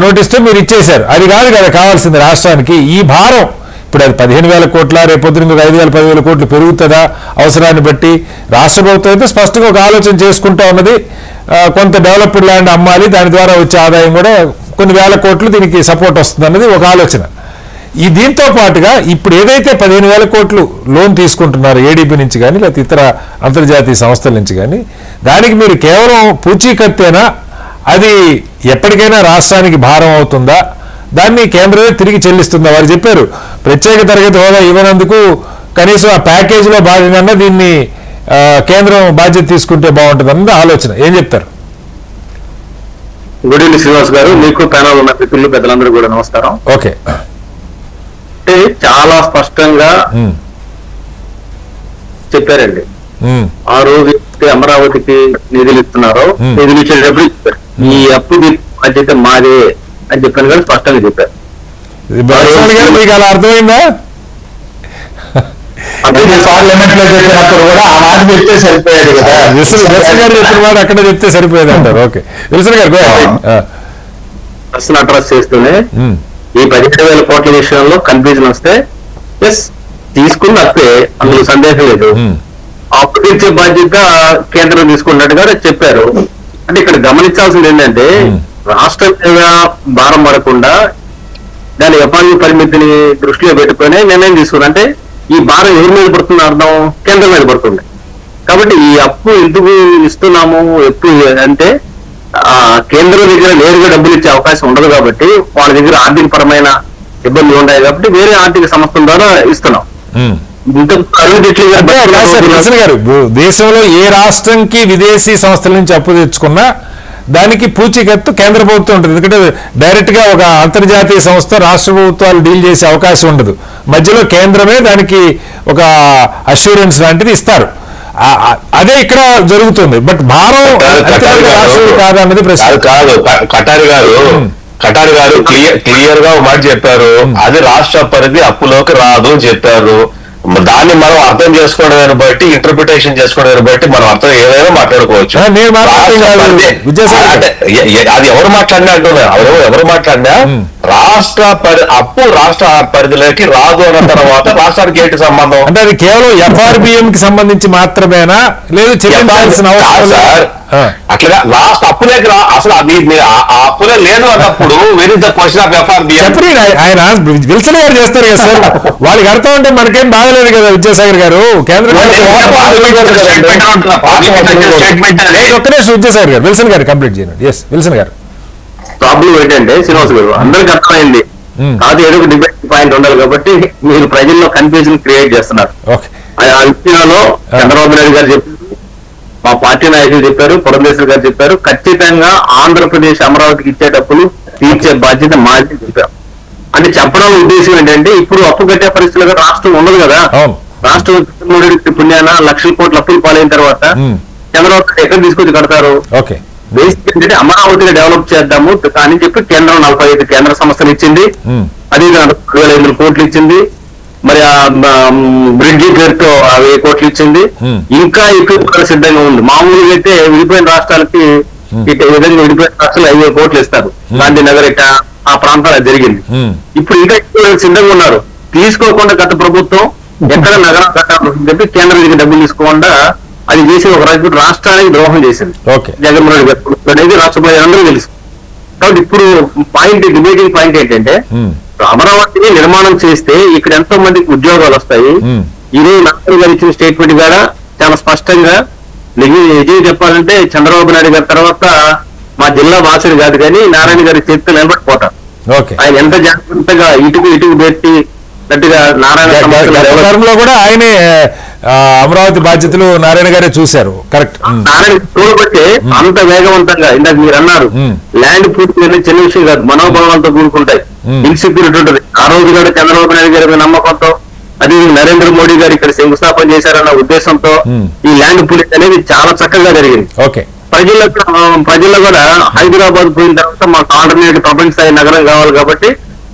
నోటీస్తో మీరు ఇచ్చేశారు. అది కాదు కదా కావాల్సింది రాష్ట్రానికి. ఈ భారం ఇప్పుడు అది 15,000 కోట్ల, రేపొద్దున ఇంకొక 5,000-10,000 కోట్లు పెరుగుతుందా అవసరాన్ని బట్టి. రాష్ట్ర ప్రభుత్వం అయితే స్పష్టంగా ఒక ఆలోచన చేసుకుంటా ఉన్నది, కొంత డెవలప్డ్ ల్యాండ్ అమ్మాలి, దాని ద్వారా వచ్చే ఆదాయం కూడా కొన్ని వేల కోట్లు దీనికి సపోర్ట్ వస్తుంది అన్నది ఒక ఆలోచన. ఈ దీంతో పాటుగా ఇప్పుడు ఏదైతే 15,000 కోట్లు లోన్ తీసుకుంటున్నారు ఏడీబీ నుంచి కానీ లేకపోతే ఇతర అంతర్జాతీయ సంస్థల నుంచి కానీ, దానికి మీరు కేవలం పూచీకత్తేనా, అది ఎప్పటికైనా రాష్ట్రానికి భారం అవుతుందా, దాన్ని కేంద్రమే తిరిగి చెల్లిస్తుందా? వారు చెప్పారు ప్రత్యేక తరగతి హోదా ఇవ్వనందుకు కనీసం ఆ ప్యాకేజీలో భాగంగా దీన్ని కేంద్రం బాధ్యత తీసుకుంటే బాగుంటుంది అన్నది ఆలోచన. ఏం చెప్తారు? గుడ్ ఈవినింగ్ శ్రీనివాస్ గారు, మీకు ప్యానల్ ఉన్న పిల్లలు పెద్దలందరూ కూడా నమస్కారం. ఓకే. అంటే చాలా స్పష్టంగా చెప్పారండి. ఆ రోజు అమరావతికి నిధులు ఇస్తున్నారో నిధులు ఇచ్చేటప్పుడు చెప్పారు ఈ అప్పు బాధ్యత మాదే అని చెప్పాను కానీ స్పష్టంగా చెప్పారు. మీకు అలా అర్థమైందా? పార్లమెంట్ లో చెప్పినప్పుడు కూడా ఆ మాట చెప్తే సరిపోయేది కదా. గారు చెప్పిన మాట అక్కడ చెప్తే సరిపోయేది అంటారు. ఓకే, విల్సన్ గారు ప్రశ్న అడ్రస్ చేస్తూనే ఈ 17,000 కోట్ల విషయంలో కన్ఫ్యూజన్ వస్తే ఎస్ తీసుకున్న అప్పే, అందులో సందేహం లేదు. అప్పు తీర్చే బాధ్యత కేంద్రం తీసుకున్నట్టుగా చెప్పారు. అంటే ఇక్కడ గమనించాల్సింది ఏంటంటే రాష్ట్రం మీద భారం పడకుండా దాని ఎఫ్ఆర్బి పరిమితిని దృష్టిలో పెట్టుకొని నిర్ణయం తీసుకున్నారు. అంటే ఈ భారం ఎవరి మీద పడుతుంది అర్థం కేంద్రం మీద పడుతుంది. కాబట్టి ఈ అప్పు ఎందుకు ఇస్తున్నాము ఎప్పుడు అంటే కేంద్రం దగ్గర నేరుగా డబ్బులు ఇచ్చే అవకాశం ఉండదు కాబట్టి వాళ్ళ దగ్గర ఆర్థిక పరమైన ఇబ్బందులు ఉన్నాయి కాబట్టి వేరే ఆర్థిక సంస్థల ద్వారా ఇస్తున్నాం. గారు దేశంలో ఏ రాష్ట్రంకి విదేశీ సంస్థల నుంచి అప్పు తెచ్చుకున్నా దానికి పూచీకత్తు కేంద్ర ప్రభుత్వం ఉంటుంది. ఎందుకంటే డైరెక్ట్ గా ఒక అంతర్జాతీయ సంస్థ రాష్ట్ర ప్రభుత్వాలు డీల్ చేసే అవకాశం ఉండదు. మధ్యలో కేంద్రమే దానికి ఒక అష్యూరెన్స్ లాంటిది ఇస్తారు. అదే ఇక్కడ జరుగుతుంది. బట్ భారం కాదన్నది ప్రశ్న. కాదు కటారి గారు క్లియర్ గా ఒక మాట చెప్పారు, అది రాష్ట్ర పరిధి అప్పులోకి రాదు అని చెప్పారు. దాన్ని మనం అర్థం చేసుకోవడాన్ని బట్టి ఇంటర్ప్రిటేషన్ చేసుకోవడాన్ని బట్టి మనం అర్థం ఏదైనా మాట్లాడుకోవచ్చు. అది ఎవరు మాట్లాడినా అంటున్నారు, ఎవరు మాట్లాడినా అప్పు రాష్ట్ర పరిధిలోకి రాదు అన్న తర్వాత రాష్ట్రానికి ఏంటి సంబంధం? అంటే అది కేవలం ఎఫ్ఆర్బిఎం కి సంబంధించి మాత్రమేనా, లేదు చెల్లించాల్సిన అవసరం సార్? అట్లా లాస్ట్ అప్పులేకి అసలు అది అప్పులే లేదు అన్నప్పుడు very the question of FRBM. ఆయన విల్సన్ గారు చేస్తారు కదా సార్, వాళ్ళకి అర్థం ఉంటే మనకేం బాగలేదు కదా విద్యాసాగర్ గారు. కేంద్ర విద్యాసాగర్ గారు విల్సన్ గారు కంప్లీట్ చేయండి. ఎస్ విల్సన్ గారు. ప్రాబ్లం ఏంటంటే శ్రీనివాస్ గారు అందరికి అర్థమైంది కాదు, ఏదో ఒక డిబేట్ పాయింట్ ఉండాలి కాబట్టి మీరు ప్రజల్లో కన్ఫ్యూజన్ క్రియేట్ చేస్తున్నారు. ఆ విషయంలో చంద్రబాబు నాయుడు గారు చెప్పారు, మా పార్టీ నాయకులు చెప్పారు, పురంధేశ్వర్ గారు చెప్పారు, ఖచ్చితంగా ఆంధ్రప్రదేశ్ అమరావతికి ఇచ్చే డబ్బులు తీర్చే బాధ్యత మాది చెప్పారు. అంటే చెప్పడం ఉద్దేశం ఏంటంటే ఇప్పుడు అప్పు కట్టే పరిస్థితుల్లో రాష్ట్రం ఉండదు కదా. రాష్ట్రం పుణ్యాన లక్షల కోట్ల అప్పులు పాలైన తర్వాత చంద్రబాబు ఎక్కడ తీసుకొచ్చి కడతారు? బేసిక్ ఏంటంటే అమరావతిని డెవలప్ చేద్దాము అని చెప్పి కేంద్రం 45 కేంద్ర సంస్థలు ఇచ్చింది, అదే 2,500 కోట్లు ఇచ్చింది, మరి ఆ బ్రిడ్జి పేరుతో 1000 కోట్లు ఇచ్చింది, ఇంకా ఎక్కువ సిద్ధంగా ఉంది. మామూలుగా అయితే విడిపోయిన రాష్ట్రాలకి విధంగా విడిపోయిన రాష్ట్రాలు 5,000 కోట్లు ఇస్తారు. గాంధీనగర్ ఇట్లా ఆ ప్రాంతాలు జరిగింది. ఇప్పుడు ఇంకా ఎక్కువ సిద్ధంగా ఉన్నారు. తీసుకోకుండా గత ప్రభుత్వం ఎక్కడ నగరం కట్టాలని చెప్పి కేంద్రం దగ్గర డబ్బులు తీసుకోకుండా అది చేసి ఒక రాష్ట్రానికి ద్రోహం చేసింది జగన్మోహన్ రెడ్డి గారు అనేది రాష్ట్ర ప్రజలందరూ తెలుసు. కాబట్టి ఇప్పుడు డిబేటింగ్ పాయింట్ ఏంటంటే అమరావతిని నిర్మాణం చేస్తే ఇక్కడ ఎంతో మందికి ఉద్యోగాలు వస్తాయి. ఈరోజు నారాయణ గారు ఇచ్చిన స్టేట్మెంట్ కూడా చాలా స్పష్టంగా నిజం చెప్పాలంటే చంద్రబాబు నాయుడు గారి తర్వాత మా జిల్లా వాసుడు కాదు కానీ నారాయణ గారి చేతితో నిలబడిపోతారు. ఆయన ఎంత జాగ్రత్తగా ఇటుకు పెట్టి నారాయణ కూడా ఆయనే అమరావతి బాధ్యతలు నారాయణ గారే చూశారు. కరెక్ట్. నారాయణ చూడబట్టే అంత వేగవంతంగా ఇందాక మీరు అన్నారు ల్యాండ్ పూర్తి చిన్న విషయం కాదు, మనోభావాలతో కూడుకుంటాయి. ఇన్సెక్యూరిటీ ఉంటుంది. ఆ రోజు కూడా చంద్రబాబు నాయుడు గారి నమ్మకంతో అది నరేంద్ర మోడీ గారు ఇక్కడ శంకుస్థాపన చేశారన్న ఉద్దేశంతో ఈ ల్యాండ్ పూలింగ్ అనేది చాలా చక్కగా జరిగింది. ప్రజల్లో కూడా హైదరాబాద్ పోయిన తర్వాత మాకు ఆల్టర్నేటివ్ ప్రపంచ స్థాయి నగరం కావాలి కాబట్టి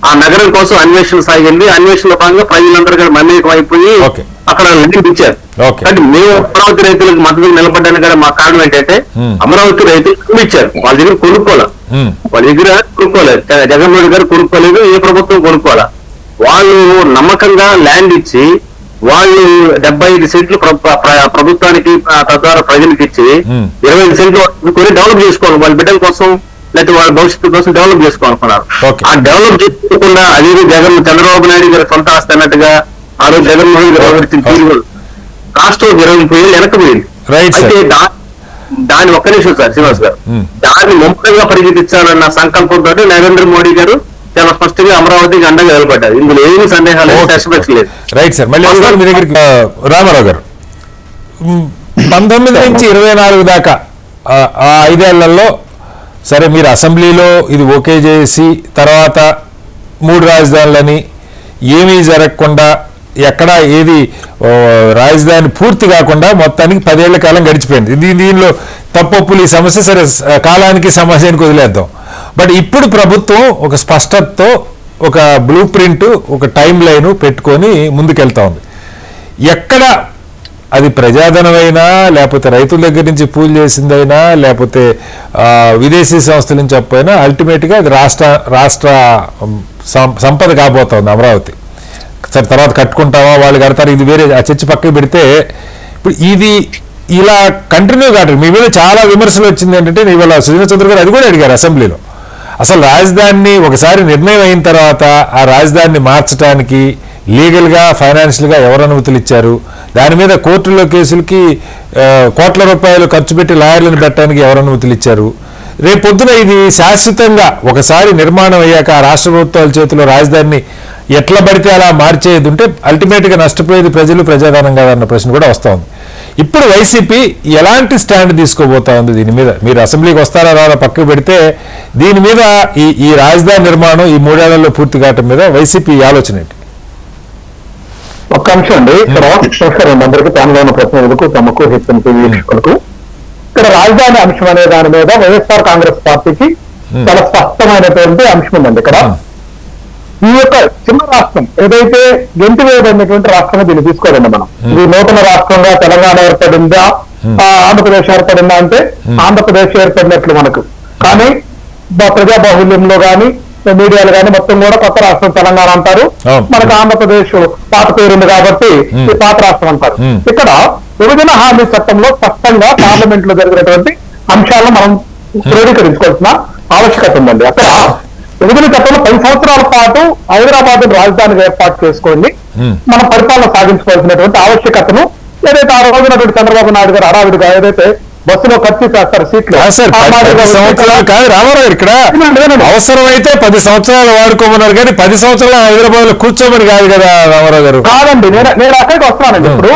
ఆ నగరం కోసం అన్వేషణ సాగింది. అన్వేషణలో భాగంగా ప్రజలందరూ కూడా మమేకం అయిపోయి అక్కడ ల్యాండ్ ఇచ్చారు. కానీ మేము అమరావతి రైతులకు మద్దతు నిలబడ్డానికి కూడా మా కారణం ఏంటంటే అమరావతి రైతులు ఇచ్చారు. వాళ్ళ దగ్గర కొనుక్కోలే, జగన్మోహన్ రెడ్డి గారు కొనుక్కోలేదు, ఏ ప్రభుత్వం కొనుక్కోలే. వాళ్ళు నమ్మకంగా ల్యాండ్ ఇచ్చి వాళ్ళు 75 సెంట్లు ప్రభుత్వానికి తద్వారా ప్రజలకు ఇచ్చి 25 సెంట్లు కొని డెవలప్ చేసుకోవాలి వాళ్ళ బిడ్డల కోసం, లేకపోతే వాళ్ళ భవిష్యత్తు కోసం డెవలప్ చేసుకోవాలనుకున్నారు. ఆ డెవలప్ చేసుకోకుండా అది చంద్రబాబు నాయుడు గారు సొంత ఆస్తి అన్నట్టుగా ఆ రోజు జగన్మోహన్ గారు వ్యవహరించిన తీరు రాష్ట్రం 20 ఏళ్ళు వెనకపోయింది. అయితే దాని ఒక్క నిమిషం సార్ శ్రీనివాస్ గారు, దాన్ని ముమ్మరంగా పరిగెత్తించాలన్న సంకల్పంతో నరేంద్ర మోడీ గారు చాలా స్పష్టంగా అమరావతికి అండగా నిలబడ్డారు. ఇందులో ఏమి సందేహాలు లేదు. Right sir. మళ్ళీ మీ దగ్గరికి రామారావు గారు 19 నుంచి 24 దాకా ఆ 5 ఏళ్లలో సరే మీరు అసెంబ్లీలో ఇది ఓకే చేసి తర్వాత 3 రాజధానులని ఏమీ జరగకుండా ఎక్కడ ఏది రాజధాని పూర్తి కాకుండా మొత్తానికి 10 ఏళ్ల కాలం గడిచిపోయింది. దీనిలో తప్పొప్పులు ఈ సమస్య సరే కాలానికి సమస్యనికి వదిలేద్దాం. బట్ ఇప్పుడు ప్రభుత్వం ఒక స్పష్టతతో ఒక బ్లూ ప్రింట్ ఒక టైం లైన్ పెట్టుకొని ముందుకెళ్తా ఉంది. ఎక్కడ అది ప్రజాధనమైనా లేకపోతే రైతుల దగ్గర నుంచి పూలు చేసిందైనా లేకపోతే విదేశీ సంస్థల నుంచి అప్పైనా అల్టిమేట్గా అది రాష్ట్ర సంపద కాబోతోంది అమరావతి. సరే తర్వాత కట్టుకుంటామా వాళ్ళు కడతారు, ఇది వేరే ఆ చర్చ పక్కకి పెడితే ఇప్పుడు ఇది ఇలా కంటిన్యూ కాదు. మీ మీద చాలా విమర్శలు వచ్చింది ఏంటంటే ఇవాళ సుజనా చౌదరి గారు అది కూడా అడిగారు అసెంబ్లీలో. అసలు రాజధానిని ఒకసారి నిర్ణయం అయిన తర్వాత ఆ రాజధానిని మార్చడానికి లీగల్గా ఫైనాన్షియల్గా ఎవరు అనుమతులు ఇచ్చారు, దాని మీద కోర్టులో కేసులకి కోట్ల రూపాయలు ఖర్చు పెట్టి లాయర్లను పెట్టడానికి ఎవరు అనుమతులు ఇచ్చారు, రేపొద్దున ఇది శాశ్వతంగా ఒకసారి నిర్మాణం అయ్యాక ఆ రాష్ట్ర ప్రభుత్వాల చేతిలో రాజధానిని ఎట్లా పడితే అలా మార్చేది ఉంటే అల్టిమేట్గా నష్టపోయేది ప్రజలు, ప్రజాధనం కాదన్న ప్రశ్న కూడా వస్తూ ఉంది. ఇప్పుడు వైసీపీ ఎలాంటి స్టాండ్ తీసుకోబోతా ఉంది దీని మీద? మీరు అసెంబ్లీకి వస్తారా రారా పక్కకు పెడితే దీని మీద ఈ రాజధాని నిర్మాణం ఈ 3 ఏళ్లలో పూర్తి కావటం మీద వైసీపీ ఆలోచన ఏంటి? ఒక్క అంశం అండి, ఇక్కడ నమస్కారం అందరికీ, ప్యానల్ ఉన్న ప్రతినిధులకు, తమకు, హెచ్చరికలకు, వీక్షకులకు. ఇక్కడ రాజధాని అంశం అనే దాని మీద వైఎస్ఆర్ కాంగ్రెస్ పార్టీకి చాలా స్పష్టమైనటువంటి అంశం ఉందండి. ఇక్కడ ఈ యొక్క చిన్న రాష్ట్రం ఏదైతే గెంటివేయబడినటువంటి రాష్ట్రంగా దీన్ని తీసుకోవాలండి మనం. ఇది నూతన రాష్ట్రంగా తెలంగాణ ఏర్పడిందా, ఆంధ్రప్రదేశ్ ఏర్పడిందా అంటే ఆంధ్రప్రదేశ్ ఏర్పడినట్లు మనకు, కానీ ప్రజా బాహుల్యంలో కానీ మీడియాలు కానీ మొత్తం కూడా కొత్త రాష్ట్రం తెలంగాణ అంటారు, మనకు ఆంధ్రప్రదేశ్ పాత పేరుంది కాబట్టి ఈ పాత రాష్ట్రం అంటారు. ఇక్కడ విభజన హామీ చట్టంలో స్పష్టంగా పార్లమెంట్ లో జరిగినటువంటి అంశాలను మనం క్రోడీకరించుకోవాల్సిన ఆవశ్యకత ఉందండి. అక్కడ విభజన చట్టంలో 10 సంవత్సరాల పాటు హైదరాబాద్ రాజధానిగా ఏర్పాటు చేసుకోండి మనం పరిపాలన సాగించుకోవాల్సినటువంటి ఆవశ్యకతను ఏదైతే ఆ రోజునటువంటి చంద్రబాబు నాయుడు గారు హడావిడిగా ఏదైతే బస్సులో ఖర్చు చేస్తారు సీట్లు, సంవత్సరాలు కాదు రామారావు, ఇక్కడ అవసరమైతే 10 సంవత్సరాలు వాడుకోమన్నారు కానీ 10 సంవత్సరాలు హైదరాబాద్ లో కూర్చోమని కాదు కదా రామారావు గారు. కాదండి, నేను అక్కడికి వస్తున్నానండి. ఇప్పుడు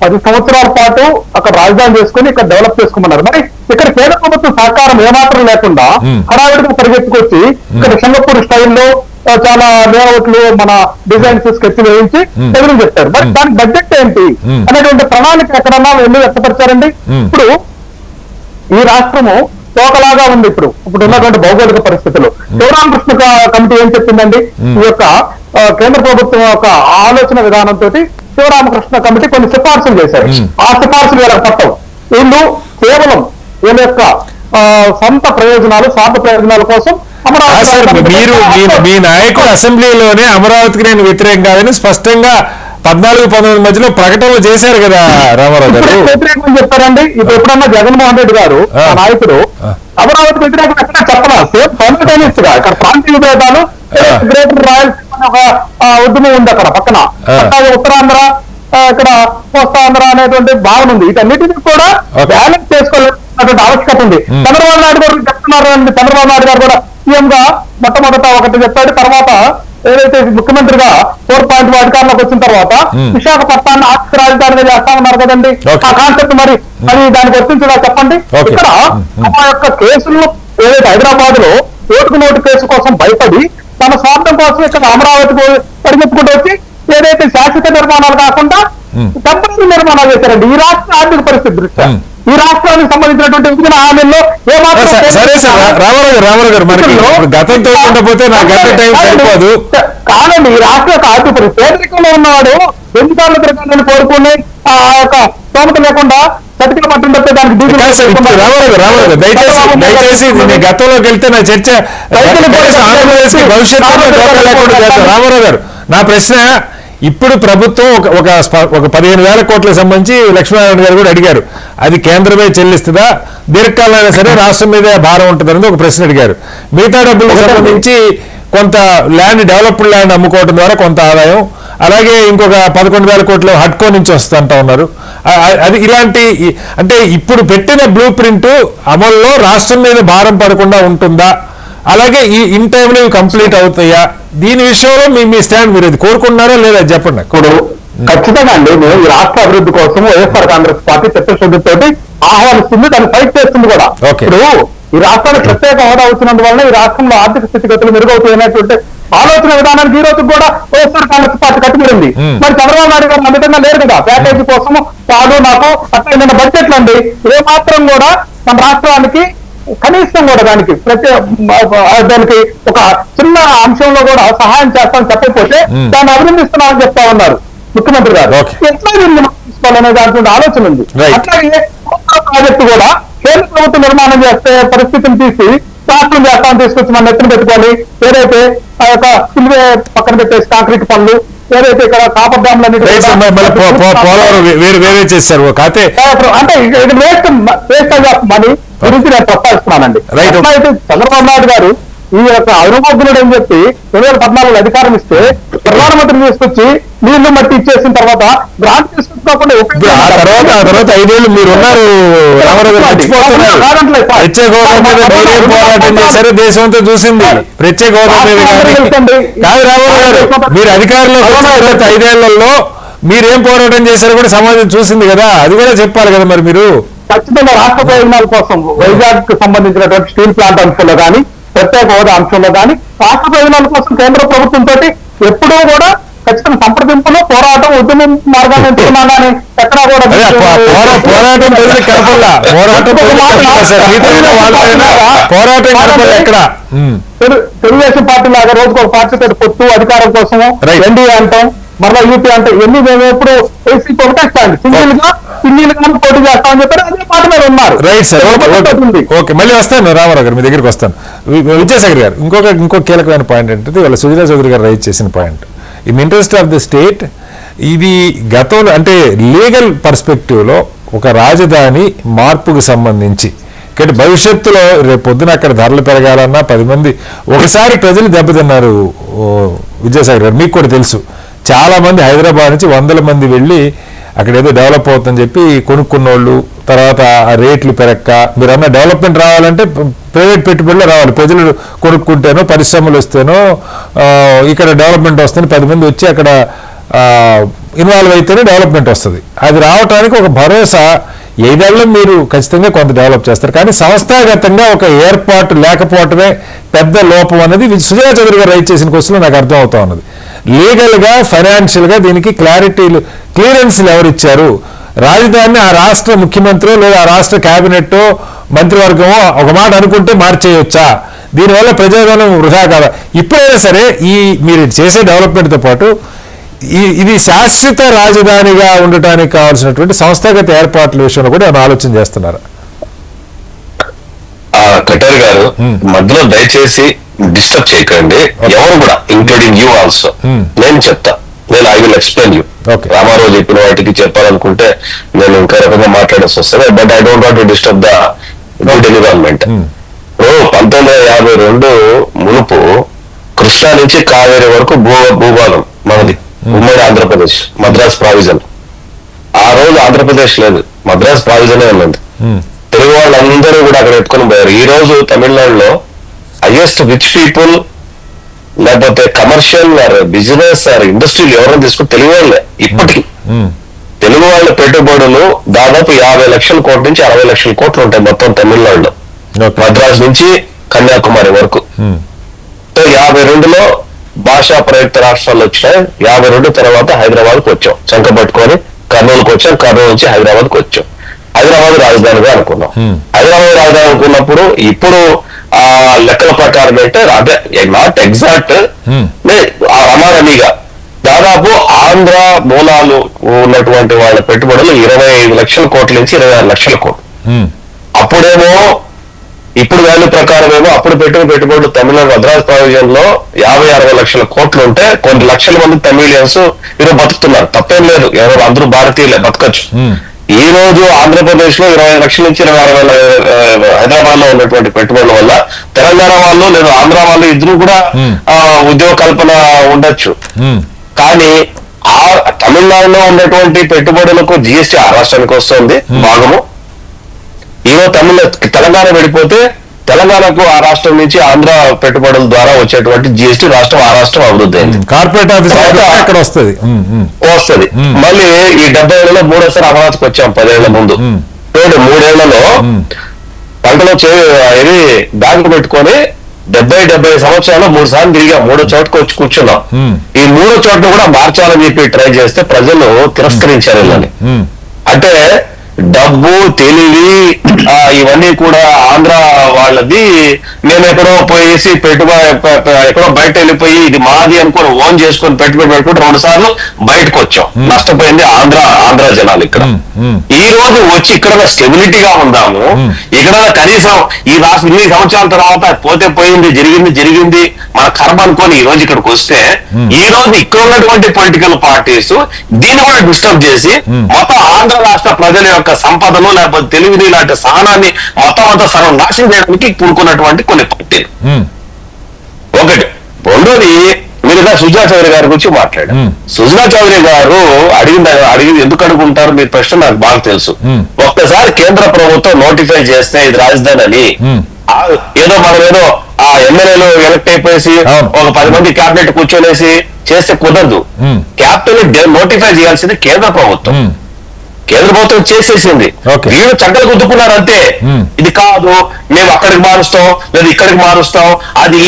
10 సంవత్సరాల పాటు అక్కడ రాజధాని చేసుకుని ఇక్కడ డెవలప్ చేసుకోమన్నారు. మరి ఇక్కడ కేంద్ర ప్రభుత్వం సహకారం ఏమాత్రం లేకుండా హడావిడికి పరిగెత్తుకొచ్చి ఇక్కడ సింగపూర్ స్టైల్లో చాలా లేఅవుట్లు మన డిజైన్స్ స్కెచ్ వేయించి ఎదురు చెప్తారు. మరి దానికి బడ్జెట్ ఏంటి అనేటువంటి ప్రణాళిక ఎక్కడన్నా వెళ్ళి వ్యక్తపరిచారండి. ఇప్పుడు ఈ రాష్ట్రము తోకలాగా ఉంది. ఇప్పుడు ఉన్నటువంటి భౌగోళిక పరిస్థితుల్లో శివరామకృష్ణ కమిటీ ఏం చెప్పిందండి, ఈ యొక్క కేంద్ర ప్రభుత్వం యొక్క ఆలోచన విధానంతో శివరామకృష్ణ కమిటీ కొన్ని సిఫార్సులు చేశారు. ఆ సిఫార్సులు వీళ్ళకి పట్టవు. వీళ్ళు కేవలం వీళ్ళ యొక్క సొంత ప్రయోజనాలు, స్వార్థ ప్రయోజనాల కోసం మీరు మీ నాయకుడు అసెంబ్లీలోనే అమరావతికి నేను వ్యతిరేకం కాదని స్పష్టంగా 14-19 మధ్యలో ప్రకటనలు చేశారు కదా రామారావు గారు. వ్యతిరేకం చెప్పారండి. ఇప్పుడు ఎప్పుడన్నా జగన్మోహన్ రెడ్డి గారు నాయకుడు అమరావతి వ్యతిరేకం ఎక్కడ చెప్పరా? సైమల్టేనియస్ గా ఇక్కడ ప్రాంతీయ భేదాలు, గ్రేటర్ రాయలసీమ ఒక ఉద్యమం ఉంది అక్కడ పక్కన, అట్లాగే ఉత్తరాంధ్ర, ఇక్కడ కోస్తాంధ్ర అనేటువంటి భావన ఉంది. వీటన్నిటిని కూడా బ్యాలెన్స్ చేసుకోవాల్సినటువంటి ఆవశ్యకత ఉంది. చంద్రబాబు నాయుడు గారు చెప్తున్నారు అండి. చంద్రబాబు నాయుడు గారు కూడా సీఎం గా మొట్టమొదట ఒకటి చెప్పాడు, తర్వాత ఏదైతే ముఖ్యమంత్రిగా 4.1 అధికారంలోకి వచ్చిన తర్వాత విశాఖపట్నాన్ని ఆర్థిక రాజధానిగా చేస్తా ఉన్నారు కదండి. ఆ కాన్సెప్ట్ మరి దానికి వర్తించడా చెప్పండి. ఇక్కడ ఆ యొక్క కేసుల్లో ఏదైతే హైదరాబాద్ లో ఓటుకు నోటు కేసు కోసం భయపడి తన స్వార్థం కోసం ఇక్కడ అమరావతికి పరిగెత్తుకుంటూ వచ్చి ఏదైతే శాశ్వత నిర్మాణాలు కాకుండా టెంపరీ నిర్మాణాలు చేశారండి. ఈ రాష్ట్ర ఆర్థిక పరిస్థితి దృష్ట్యా ఈ రాష్ట్రానికి సంబంధించినటువంటి విభజన హామీల్లో రామారావు గారు మరి గతంతో ఉండకపోతే నాకు గంట టైం సరిపోదు కాదండి. ఈ రాష్ట్ర యొక్క ఆర్థిక పరిస్థితి పేదరికంలో ఉన్నవాడు ఎన్నిసార్లు తిరగాలని కోరుకుని ఆ యొక్క స్తోమత లేకుండా చటికల పట్టం తప్పితే దానికి రామారావు గారు దయచేసి గతంలోకి వెళ్తే నా చర్చ ఆంధ్రప్రదేశ్ భవిష్యత్తు రామారావు గారు నా ప్రశ్న, ఇప్పుడు ప్రభుత్వం ఒక 15,000 కోట్లకు సంబంధించి లక్ష్మీనారాయణ గారు కూడా అడిగారు, అది కేంద్రమే చెల్లిస్తుందా, దీర్ఘకాలమైనా సరే రాష్ట్రం మీదే భారం ఉంటుందని ఒక ప్రశ్న అడిగారు. మిగతా డబ్బులకు సంబంధించి కొంత ల్యాండ్, డెవలప్డ్ ల్యాండ్ అమ్ముకోవడం ద్వారా కొంత ఆదాయం, అలాగే ఇంకొక 11,000 కోట్లు హడ్కో నుంచి వస్తుంటా ఉన్నారు. అది ఇలాంటి అంటే ఇప్పుడు పెట్టిన బ్లూ ప్రింట్ అమల్లో రాష్ట్రం మీద భారం పడకుండా ఉంటుందా, అలాగే ఇన్ టైంలో కంప్లీట్ అవుతాయా, దీని విషయంలో మీ స్టాండ్ మీరు ఇది కోరుకుంటున్నారా లేదా చెప్పండి. ఇప్పుడు ఖచ్చితంగా అండి, మేము ఈ రాష్ట్ర అభివృద్ధి కోసం వైఎస్ఆర్ కాంగ్రెస్ పార్టీ చిత్తశుద్ధితో ఆహ్వానిస్తుంది, దాన్ని ఫైట్ చేస్తుంది కూడా. ఇప్పుడు ఈ రాష్ట్రానికి ప్రత్యేక హోదా వచ్చినందువల్ల ఈ రాష్ట్రంలో ఆర్థిక స్థితిగతులు మెరుగవుతాయనేటువంటి ఆలోచన విధానానికి ఈ రోజు కూడా వైఎస్ఆర్ కాంగ్రెస్ పార్టీ కట్టుబడింది. మరి చంద్రబాబు నాయుడు గారు అమితంగా లేరు కదా ప్యాకేజీ కోసం కాదు నాకు అట్లా బడ్జెట్లు అండి. ఏ మాత్రం కూడా మన రాష్ట్రానికి కనీసం కూడా దానికి దానికి ఒక చిన్న అంశంలో కూడా సహాయం చేస్తామని చెప్పకపోతే దాన్ని అభినందిస్తున్నామని చెప్తా ఉన్నారు ముఖ్యమంత్రి గారు. ఎట్లా తీసుకోవాలనే దాంట్లో ఆలోచన ఉంది. అట్లాగే ప్రాజెక్టు కూడా కేంద్ర ప్రభుత్వం నిర్మాణం చేస్తే పరిస్థితిని తీసి రాష్ట్రం చేస్తామని తీసుకొచ్చి మన ఎత్తున పెట్టుకొని ఏదైతే ఆ యొక్క సిల్వే పక్కన పెట్టేసి కాంక్రీట్ పనులు ఏదైతే ఇక్కడ కాపర్ డ్యామ్లన్నీ వేరే చేశారు అంటే ఇది వేస్ట్ మనీ గురించి నేను ప్రస్తావిస్తున్నానండి. అయితే చంద్రబాబు నాయుడు గారు ఈ యొక్క అరుమగ్గునుడు అని చెప్పి 2014 అధికారం ఇస్తే ప్రధానమంత్రి తీసుకొచ్చి నీళ్లు మట్టి ఇచ్చేసిన తర్వాత గ్రాంట్ తీసుకొచ్చుకోకుండా ఆ తర్వాత 5 ఏళ్ళు మీరు ఉన్నారు రామారావు గారు, మర్చిపోతున్నారు. ప్రత్యేక హోదా మీద మీరేం పోరాటం చేశారో దేశం అంతా చూసింది. ప్రత్యేక హోదా మీద కాదు రామారావు గారు, మీరు అధికారంలో వచ్చిన తర్వాత 5 ఏళ్లలో మీరేం పోరాటం చేశారో కూడా సమాజం చూసింది కదా, అది కూడా చెప్పాలి కదా మరి మీరు. ఖచ్చితంగా రాష్ట్ర ప్రయోజనాల కోసం వైజాగ్ కు సంబంధించినటువంటి స్టీల్ ప్లాంట్ అంశంలో కానీ ప్రత్యేక హోదా అంశంలో కానీ రాష్ట్ర ప్రయోజనాల కోసం కేంద్ర ప్రభుత్వంతో ఎప్పుడూ కూడా ఖచ్చితంగా సంప్రదింపులో పోరాటం ఉద్యమం మార్గాన్ని ఎంచుకున్నా కానీ ఎక్కడా కూడా పోరాటం ఎక్కడ తెలుగుదేశం పార్టీ లాగా రోజుకు ఒక పార్టీతో పొత్తు అధికారం కోసం ఎన్డీఏ అంటాం, మరలా యూపీ అంటే ఎన్ని మేము ఎప్పుడు ఏసీకి ఒకటే స్టాండ్ సింగిల్ గా పోటీ చేస్తామని చెప్పారు. అదే పార్టీ మీద ఉన్నారు. రైట్ సార్, ఓకే మళ్ళీ వస్తాను రామారావు గారు మీ దగ్గరికి వస్తాను. విద్యాసాగర్ గారు, ఇంకో కీలకమైన పాయింట్ ఏంటంటే వాళ్ళ సుజనా చౌదరి గారు రైజ్ చేసిన point, in interest of the state, ఇది గతంలో అంటే లీగల్ పర్స్పెక్టివ్లో ఒక రాజధాని మార్పుకు సంబంధించి ఇక్కడ భవిష్యత్తులో రేపు పొద్దున అక్కడ ధరలు పెరగాలన్నా 10 మంది ఒకసారి ప్రజలు దెబ్బతిన్నారు. విద్యాసాగర్ గారు మీకు కూడా తెలుసు, చాలా మంది హైదరాబాద్ నుంచి 100 మంది వెళ్ళి అక్కడ ఏదో డెవలప్ అవుతుందని చెప్పి కొనుక్కున్నోళ్ళు, తర్వాత ఆ రేట్లు పెరక్క, మీరు అన్న డెవలప్మెంట్ రావాలంటే ప్రైవేట్ పెట్టుబడులు రావాలి, ప్రజలు కొనుక్కుంటేనో పరిశ్రమలు వస్తేనో ఇక్కడ డెవలప్మెంట్ వస్తేనే 10 మంది వచ్చి అక్కడ ఇన్వాల్వ్ అయితేనే డెవలప్మెంట్ వస్తుంది. అది రావడానికి ఒక భరోసా 5 ఏళ్ళలో మీరు ఖచ్చితంగా కొంత డెవలప్ చేస్తారు, కానీ సంస్థాగతంగా ఒక ఏర్పాటు లేకపోవటమే పెద్ద లోపం అనేది సుజనా చౌదరి గారు రైట్ చేసిన క్వశ్చన్లో నాకు అర్థం అవుతా ఉన్నది. లీగల్గా ఫైనాన్షియల్గా దీనికి క్లియరెన్స్లు ఎవరిచ్చారు? రాజధానిని ఆ రాష్ట్ర ముఖ్యమంత్రి లేదా ఆ రాష్ట్ర క్యాబినెట్ మంత్రివర్గమో ఒక మాట అనుకుంటే మార్చేయొచ్చా? దీనివల్ల ప్రజాధనం వృధా కాదా? ఇప్పుడైనా సరే ఈ మీరు చేసే డెవలప్మెంట్తో పాటు ఇది శాశ్వత రాజధానిగా ఉండటానికి కావాల్సినటువంటి సంస్థాగత ఏర్పాట్ల విషయంలో కూడా ఆలోచన చేస్తున్నారు. కటారి గారు మధ్యలో దయచేసి డిస్టర్బ్ చేయకండి, ఎవరు కూడా ఇంక్లూడింగ్ యూ ఆల్సో. నేను చెప్తా, I will explain you. Ramarao చెప్పిన వాటికి చెప్పాలనుకుంటే నేను ఇంకా రకంగా మాట్లాడాల్సి వస్తుంది, but I don't want to disturb the good environment. 1952 మునుపు కృష్ణా నుంచి కావేరీ వరకు భూభాగం మనది, ఉమ్మడి ఆంధ్రప్రదేశ్, మద్రాస్ ప్రావిజన్. ఆ రోజు ఆంధ్రప్రదేశ్ లేదు, మద్రాస్ ప్రావిజనే ఉన్నది. తెలుగు వాళ్ళందరూ కూడా అక్కడ ఎత్తుకొని పోయారు. ఈ రోజు తమిళనాడులో హైయెస్ట్ రిచ్ పీపుల్ లేకపోతే కమర్షియల్ ఆర్ బిజినెస్ ఆర్ ఇండస్ట్రీలు ఎవరైనా తీసుకుని తెలుగు వాళ్ళే. ఇప్పటికీ తెలుగు వాళ్ళ పెట్టుబడులు దాదాపు 50 లక్షల కోట్ల నుంచి 60 లక్షల కోట్లు ఉంటాయి మొత్తం తమిళనాడులో, మద్రాస్ నుంచి కన్యాకుమారి వరకు. 52లో భాషా ప్రయుక్త రాష్ట్రాలు వచ్చినాయి. 52 తర్వాత హైదరాబాద్కి వచ్చాం, చంక పట్టుకొని కర్నూలుకి వచ్చాం, కర్నూలు నుంచి హైదరాబాద్కి వచ్చాం. హైదరాబాద్ రాజధానిగా అనుకున్నాం. హైదరాబాద్ రాజధాని అనుకున్నప్పుడు ఇప్పుడు ఆ లెక్కల ప్రకారం అంటే అదే నాట్ ఎగ్జాక్ట్ రమారమిగా దాదాపు ఆంధ్ర మూలాలు ఉన్నటువంటి వాళ్ళ పెట్టుబడులు 25 లక్షల కోట్ల నుంచి 26 లక్షల కోట్లు. అప్పుడేమో ఇప్పుడు వాల్యూ ప్రకారం ఏమో అప్పుడు పెట్టిన పెట్టుబడులు తమిళనాడు మద్రాస్ ప్రావిజన్ లో 50-60 లక్షల కోట్లు ఉంటే కొన్ని లక్షల మంది తమిళియన్స్ ఈరోజు బతుకుతున్నారు. తప్పేం లేదు, ఎవరు అందరూ భారతీయులే, బతకచ్చు. ఈ రోజు ఆంధ్రప్రదేశ్ లో 20 లక్షల నుంచి 26 వేల హైదరాబాద్ లో ఉన్నటువంటి పెట్టుబడుల వల్ల తెలంగాణ వాళ్ళు లేదా ఆంధ్ర వాళ్ళు ఇద్దరు కూడా ఉద్యోగ కల్పన ఉండొచ్చు. కానీ ఆ తమిళనాడులో ఉన్నటువంటి పెట్టుబడులకు జిఎస్టీ ఆ రాష్ట్రానికి వస్తుంది భాగము. ఈరోజు తెలంగాణ వెళ్ళిపోతే తెలంగాణకు ఆ రాష్ట్రం నుంచి ఆంధ్ర పెట్టుబడుల ద్వారా వచ్చేటువంటి జిఎస్టీ రాష్ట్రం ఆ రాష్ట్రం అభివృద్ధి అయింది. కార్పొరేట్ ఆఫీస్ అక్కడ వస్తుంది. మళ్ళీ ఈ 70 ఏళ్లలో 3సారి అమరావతికి వచ్చాం 10 ఏళ్ల ముందు. 3 ఏళ్లలో పంటలో ఇది బ్యాంకు పెట్టుకొని 70 సంవత్సరాలు 3 సార్లు తిరిగాం, 3వ చోటుకు వచ్చి కూర్చున్నాం. ఈ 3వ చోటును కూడా మార్చాలని చెప్పి ట్రై చేస్తే ప్రజలు తిరస్కరించారు వీళ్ళని. అంటే డబ్బు తెలివి ఇవన్నీ కూడా ఆంధ్ర వాళ్ళది. మేము ఎక్కడో పోయేసి ఎక్కడో బయట వెళ్ళిపోయి ఇది మాది అనుకుని ఓన్ చేసుకొని పెట్టుబడి పెట్టుకుంటే 2 సార్లు బయటకు వచ్చాం. నష్టపోయింది ఆంధ్ర జనాలు. ఇక్కడ ఈ రోజు వచ్చి ఇక్కడ స్టెబిలిటీగా ఉందాము, ఇక్కడ కనీసం ఈ రాష్ట్రం 2 సంవత్సరాల తర్వాత పోతే పోయింది, జరిగింది మన కర్మ అనుకొని ఈ రోజు ఇక్కడికి వస్తే ఈ రోజు ఇక్కడ ఉన్నటువంటి పొలిటికల్ పార్టీస్ దీన్ని కూడా డిస్టర్బ్ చేసి మొత్తం ఆంధ్ర రాష్ట్ర ప్రజల యొక్క సంపదను లేకపోతే తెలివిని లాంటి సహనాన్ని మొత్తం సర్వం నాశనం చేయడానికి కూడుకున్నటువంటి కొన్ని పార్టీలు. రెండోది మీరు సుజనా చౌదరి గారి గురించి మాట్లాడారు. సుజనా చౌదరి గారు అడిగింది ఎందుకు అడుగుంటారు మీరు ప్రశ్న నాకు బాగా తెలుసు. ఒక్కసారి కేంద్ర ప్రభుత్వం నోటిఫై చేస్తే ఇది రాజధాని అని ఏదో మనం ఏదో ఆ ఎమ్మెల్యేలు ఎలక్ట్ అయిపోయేసి ఒక 10 మంది క్యాబినెట్ కూర్చొనేసి చేస్తే కుదరదు. క్యాపిటల్ నోటిఫై చేయాల్సింది కేంద్ర ప్రభుత్వం. కేంద్ర ప్రభుత్వం చేసేసింది. వీళ్ళు చక్కలు గుద్దుకున్నారు అంతే. ఇది కాదు మేము అక్కడికి మారుస్తాం లేదా ఇక్కడికి మారుస్తాం, అది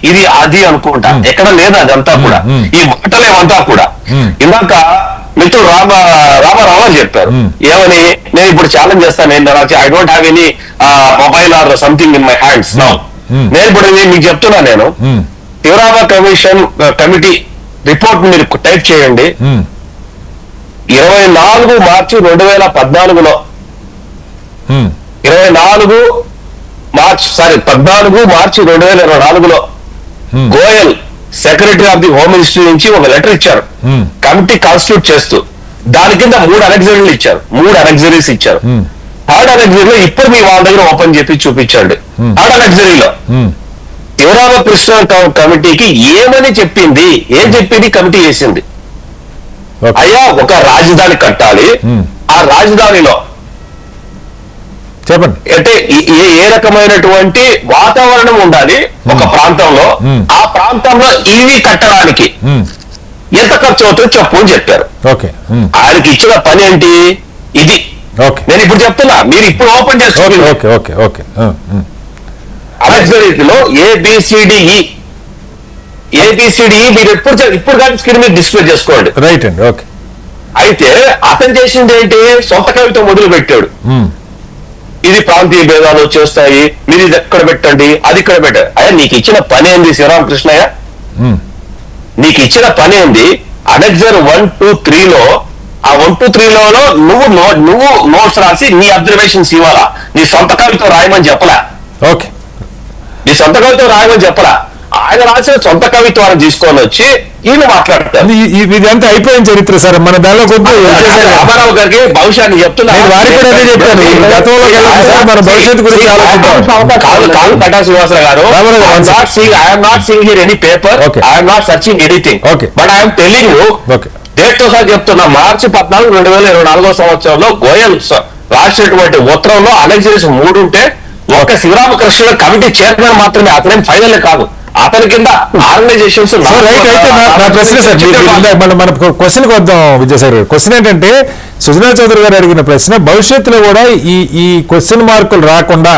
ఇది అది అనుకుంటా. ఎక్కడ లేదు అదంతా కూడా, ఈ మాటలేమంతా కూడా. ఇందాక మిత్రుడు రామారావు చెప్పారు ఏమని, నేను ఇప్పుడు ఛాలెంజ్ చేస్తాను ఏంటంటే I don't have any mobile or something in my hands now. నేను ఇప్పుడు మీకు చెప్తున్నా, నేను తీవ్రవాద కమిటీ రిపోర్ట్ మీరు టైప్ చేయండి. 24 మార్చి 2014లో 14 మార్చి 2024లో Goyal secretary of the home ministry నుంచి ఒక లెటర్ ఇచ్చారు కమిటీ కాన్స్టిట్యూట్ చేస్తూ. దాని కింద 3 అనెక్సరీలు ఇచ్చారు, 3 అనెక్సరీస్ ఇచ్చారు. థర్డ్ అనెక్సరీలో ఇప్పుడు మీ వాళ్ళ దగ్గర ఓపెన్ చెప్పి చూపించండి. థర్డ్ అనెక్సరీలో తీవ్రవాద కృష్ణ కమిటీకి ఏమని చెప్పింది, ఏం చెప్పింది కమిటీ చేసింది. అయ్యా ఒక రాజధాని కట్టాలి, ఆ రాజధానిలో చెప్పండి అంటే ఏ రకమైనటువంటి వాతావరణం ఉండాలి ఒక ప్రాంతంలో, ఆ ప్రాంతంలో ఇవి కట్టడానికి ఎంత ఖర్చు అవుతుందో చెప్పు అని చెప్పారు. ఆయనకి ఇచ్చిన పని ఏంటి ఇది. నేను ఇప్పుడు చెప్తున్నా, మీరు ఇప్పుడు ఓపెన్ చేసుకోండి. అనెక్సరీలో ఏబిసిడిఈ మీరు ఇప్పుడు కానీ స్క్రీన్ మీద డిస్ప్లే చేసుకోండి. రైట్ అండి. ఓకే. అయితే అతను చేసింది ఏంటి, సొంత కవిత మొదలు పెట్టాడు. ఇది ప్రాంతీయ భేదాలు వచ్చేస్తాయి, మీరు ఇది ఎక్కడ పెట్టండి, అది ఇక్కడ పెట్టండి. అయ్యా నీకు ఇచ్చిన పని ఏంది శ్రీరామకృష్ణయ్య, నీకు ఇచ్చిన పని ఏంది. అనెక్సర్ 1, 2, 3లో ఆ 1, 2, 3లో నువ్వు నోట్స్ రాసి నీ అబ్జర్వేషన్స్ ఇవ్వాలా. నీ సొంత కవిత రాయమని చెప్పలా. ఓకే. నీ సొంత కవిత రాయమని చెప్పలా. ఆయన రాసిన సొంత కవిత్వాన్ని తీసుకొని వచ్చి ఈయన మాట్లాడతారు. ఇదంతా అయిపోయిన చరిత్ర సార్, మన దానిలో కొద్ది రామారావు గారికి భవిష్యత్తు చెప్తున్నారు. కటా శ్రీనివాసరావు గారు, I'm not seeing here any paper, I'm not searching anything, but I'm telling you date తో సార్ చెప్తున్నా. మార్చి 14, 2024 సంవత్సరంలో గోయల్ రాసినటువంటి ఉత్తరంలో అనెక్సరీస్ 3 ఉంటే ఒక్క శివరామకృష్ణ కమిటీ చైర్మన్ మాత్రమే, అతనేం ఫైనల్ కాదు. అతని కింద ఆర్గనైజేషన్స్. రైట్. అయితే నా ప్రశ్న సార్, మన క్వశ్చన్ వద్దాం విద్యాసాగర్ గారు. క్వశ్చన్ ఏంటంటే సుజనా చౌదరి గారు అడిగిన ప్రశ్న, భవిష్యత్తులో కూడా ఈ క్వశ్చన్ మార్కులు రాకుండా,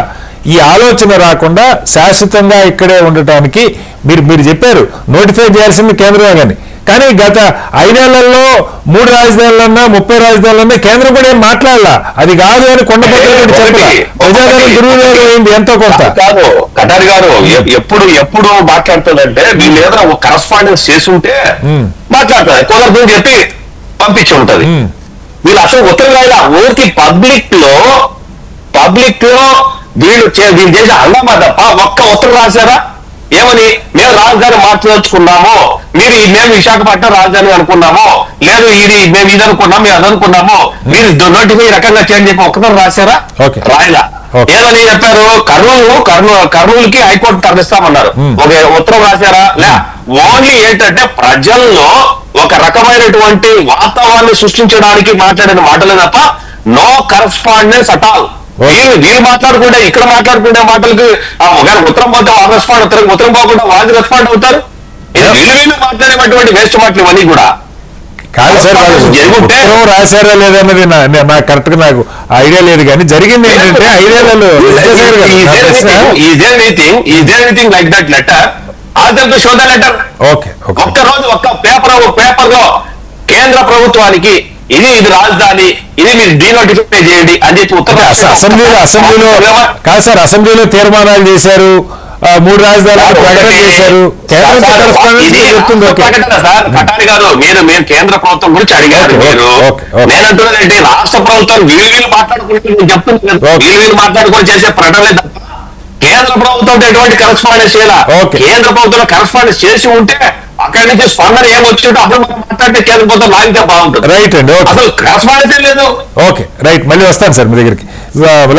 ఈ ఆలోచన రాకుండా శాశ్వతంగా ఇక్కడే ఉండటానికి మీరు చెప్పారు నోటిఫై చేయాల్సింది కేంద్రమే కానీ గత 5 ఏళ్లలో 3 రాజధానులన్నా 30 రాజధానులన్నా కేంద్రం కూడా ఏం మాట్లాడలా. అది కాదు అని కొండపల్లి ప్రజాధనం దుర్వినియోగం అయింది ఎంతో కొంత. కాదు కటారి గారు ఎప్పుడు మాట్లాడుతుందంటే వీళ్ళు ఏదైనా ఒక కరస్పాండెన్స్ చేసుంటే మాట్లాడతారు, కుదరదు చెప్పి పంపించి ఉంటది. వీళ్ళు అసలు ఉత్తరం రాయలా. ఊరికి పబ్లిక్ లో వీళ్ళు చేసే హంగామా తప్ప ఒక్క ఉత్తరం రాశారా? ఏమని, మేము రాజధాని మార్చదలుచుకున్నాము, మేము విశాఖపట్నం రాజధాని అనుకున్నాము, లేదు మేము ఇది అనుకున్నాం, మేము అది అనుకున్నాము, మీరు నోటిఫై రకంగా చేయండి చెప్పి ఒక్కసారి రాశారా? రాయలా. ఏమని చెప్పారు, కర్నూలుకి హైకోర్టు తరలిస్తామన్నారు. ఒక ఉత్తరం రాశారా? లే. ఓన్లీ ఏంటంటే ప్రజల్లో ఒక రకమైనటువంటి వాతావరణాన్ని సృష్టించడానికి మాట్లాడిన మాటలే తప్ప నో కరస్పాండెన్స్ అట్ ఆల్. వీళ్ళు మాట్లాడుకుంటే ఇక్కడ మాట్లాడుకునే మాటలకు ఉత్తరం పోతే వాళ్ళు రెస్పాండ్ అవుతారు, ఉత్తరం పోకుండా వాళ్ళు రెస్పాండ్ అవుతారు. వీళ్ళు మాట్లాడేటువంటి వేస్ట్ మాటలు ఇవన్నీ కూడా కాదు సార్. రాశారా లేదన్నది నాకు కరెక్ట్ గా నాకు ఐడియా లేదు, కానీ జరిగింది ఏంటంటే 5 ఏళ్లలో like that letter also show the letter. ఒక్క రోజు ఒక్క పేపర్ లో కేంద్ర ప్రభుత్వానికి ఇది రాజధాని, ఇది మీరు డీనోటిఫై చేయండి అని చెప్పి ఉత్తరం. అసెంబ్లీలో కాదు సార్, అసెంబ్లీలో తీర్మానాలు చేశారు, 3 రాజధానులు ప్రకటన చేశారు. కటారి గారు మీరు కేంద్ర ప్రభుత్వం గురించి అడిగారు. మీరు నేనంటున్నది రాష్ట్ర ప్రభుత్వం వీళ్ళు మాట్లాడుకుంటే నేను చెప్తున్నాను, వీళ్ళు మాట్లాడుకొని చేసే ప్రకటనలే తప్ప కేంద్ర ప్రభుత్వం ఎటువంటి కరస్పాండెన్స్ చేయాలి. కేంద్ర ప్రభుత్వం కరస్పాండెన్స్ చేసి ఉంటే అక్కడి నుంచి స్పందన ఏమొచ్చిందో అప్పుడు మనం మాట్లాడితే కేంద్ర ప్రభుత్వం లాగితే బాగుంటుంది. రైట్ అండి. అసలు కరస్పాండెన్స్ లేదు. ఓకే రైట్, మళ్ళీ వస్తాను సార్ మీ దగ్గరికి.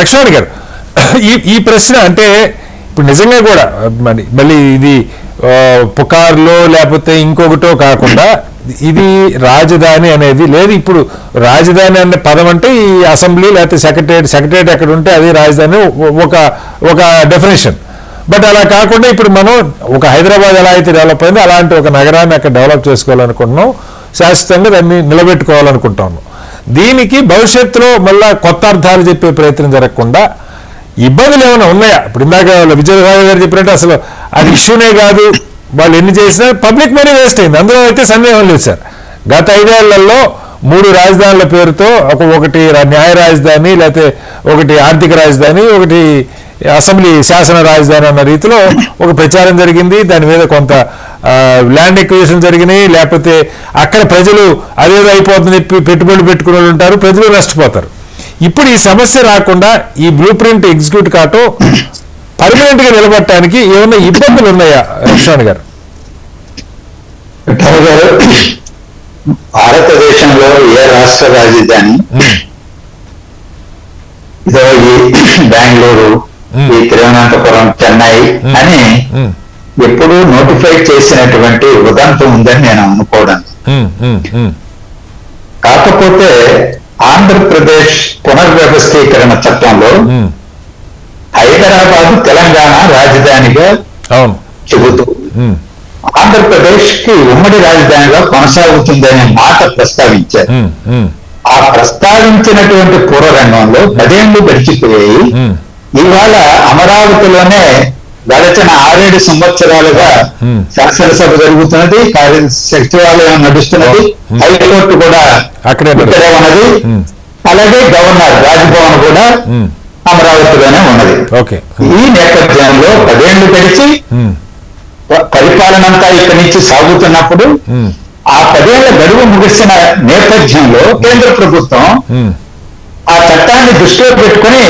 లక్ష్మణ్ గారు, ఈ ప్రశ్న అంటే ఇప్పుడు నిజంగా కూడా మళ్ళీ ఇది పుకార్లో లేకపోతే ఇంకొకటో కాకుండా ఇది రాజధాని అనేది లేదు. ఇప్పుడు రాజధాని అనే పదం అంటే ఈ అసెంబ్లీ లేకపోతే సెక్రటేరియట్ ఎక్కడ ఉంటే అది రాజధాని ఒక డెఫినేషన్. బట్ అలా కాకుండా ఇప్పుడు మనం ఒక హైదరాబాద్ ఎలా అయితే డెవలప్ అయిందో అలాంటి ఒక నగరాన్ని అక్కడ డెవలప్ చేసుకోవాలనుకుంటున్నాం, శాశ్వతంగా దాన్ని నిలబెట్టుకోవాలనుకుంటాము. దీనికి భవిష్యత్తులో మళ్ళా కొత్త అర్థాలు చెప్పే ప్రయత్నం జరగకుండా ఇబ్బందులు ఏమైనా ఉన్నాయా? ఇప్పుడు ఇందాక విజయరావు గారు చెప్పినట్టు అసలు అది ఇష్యూనే కాదు, వాళ్ళు ఎన్ని చేసినా పబ్లిక్ మనీ వేస్ట్ అయింది, అందులో అయితే సందేహం లేదు సార్. గత 5 ఏళ్లలో 3 రాజధానుల పేరుతో ఒకటి న్యాయ రాజధాని, లేకపోతే ఒకటి ఆర్థిక రాజధాని, ఒకటి అసెంబ్లీ శాసన రాజధాని అన్న రీతిలో ఒక ప్రచారం జరిగింది. దాని మీద కొంత ల్యాండ్ ఎక్విజిషన్ జరిగినాయి, లేకపోతే అక్కడ ప్రజలు అదేదో అయిపోతుంది పెట్టుబడులు పెట్టుకునే వాళ్ళు ఉంటారు, ప్రజలు నష్టపోతారు. ఇప్పుడు ఈ సమస్య రాకుండా ఈ బ్లూ ప్రింట్ ఎగ్జిక్యూట్ కావటం పర్మనెంట్ గా నిలబడటానికి ఏమైనా ఇబ్బందులు ఉన్నాయా లక్ష్మణ్ గారు? భారతదేశంలో ఏ రాష్ట్ర రాజధాని ఇదో ఈ బెంగళూరు, ఈ తిరువనంతపురం, చెన్నై అని ఎప్పుడూ నోటిఫై చేసినటువంటి ఉదంతం ఉందని నేను అనుకోవడం. కాకపోతే ఆంధ్రప్రదేశ్ పునర్వ్యవస్థీకరణ చట్టంలో హైదరాబాద్ తెలంగాణ రాజధానిగా చెబుతూ ఆంధ్రప్రదేశ్ కి ఉమ్మడి రాజధానిగా కొనసాగుతుందనే మాట ప్రస్తావించారు. ఆ ప్రస్తావించినటువంటి పూర్వరంగంలో 10 ఏళ్లు గడిచిపోయాయి. ఇవాళ అమరావతిలోనే గడచిన 6-7 సంవత్సరాలుగా శాసనసభ జరుగుతున్నది, సచివాలయం నడుస్తున్నది, హైకోర్టు కూడా ఇక్కడే ఉన్నది, అలాగే గవర్నర్ రాజ్భవన్ కూడా అమరావతిలోనే ఉన్నది. ఈ నేపథ్యంలో 10 ఏళ్లు గడిచి పరిపాలన అంతా ఇక్కడి నుంచి సాగుతున్నప్పుడు ఆ 10 ఏళ్ల గడువు ముగిసిన నేపథ్యంలో కేంద్ర ప్రభుత్వం ఆ చట్టాన్ని దృష్టిలో పెట్టుకుని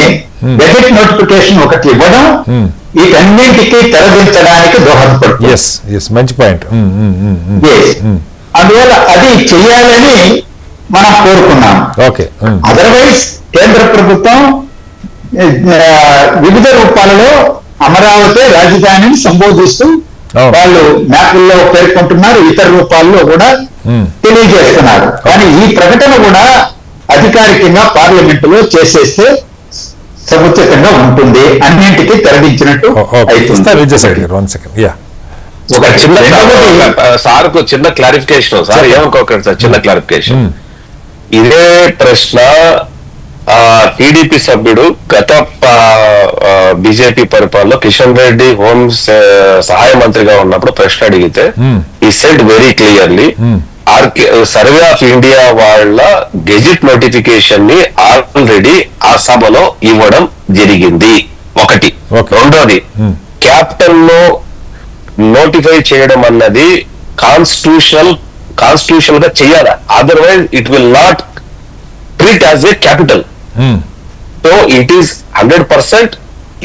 గెజెట్ నోటిఫికేషన్ ఒకటి ఇవ్వడం వీటన్నింటికి తెరదించడానికి దోహదపడుతుంది. మంచి పాయింట్. అందువల్ల అది చెయ్యాలని మనం కోరుకున్నాం. అదర్వైజ్ కేంద్ర ప్రభుత్వం వివిధ రూపాలలో అమరావతి రాజధానిని సంబోధిస్తూ వాళ్ళు మ్యాపుల్లో పేర్కొంటున్నారు, ఇతర రూపాల్లో కూడా తెలియజేస్తున్నారు. కానీ ఈ ప్రకటన కూడా అధికారికంగా పార్లమెంటులో చేసేస్తే సముచితంగా ఉంటుంది, అన్నింటికి తెరదించినట్టు ఒక చిన్న సార్ చిన్న క్లారిఫికేషన్. సార్ ఏమనుకోకండి సార్, చిన్న క్లారిఫికేషన్. ఇదే ప్రశ్న టీడీపీ సభ్యుడు గత బీజేపీ పరిపాలనలో కిషన్ రెడ్డి హోం సహాయ మంత్రిగా ఉన్నప్పుడు ప్రశ్న అడిగితే ఈ said very clearly survey of India వాళ్ళ గెజిట్ నోటిఫికేషన్ ని ఆల్రెడీ ఆ సభలో ఇవ్వడం జరిగింది. ఒకటి. రెండోది, క్యాపిటల్ లో నోటిఫై చేయడం అన్నది కాన్స్టిట్యూషనల్ గా చేయాలి, otherwise it will not treat as a capital. So it is 100%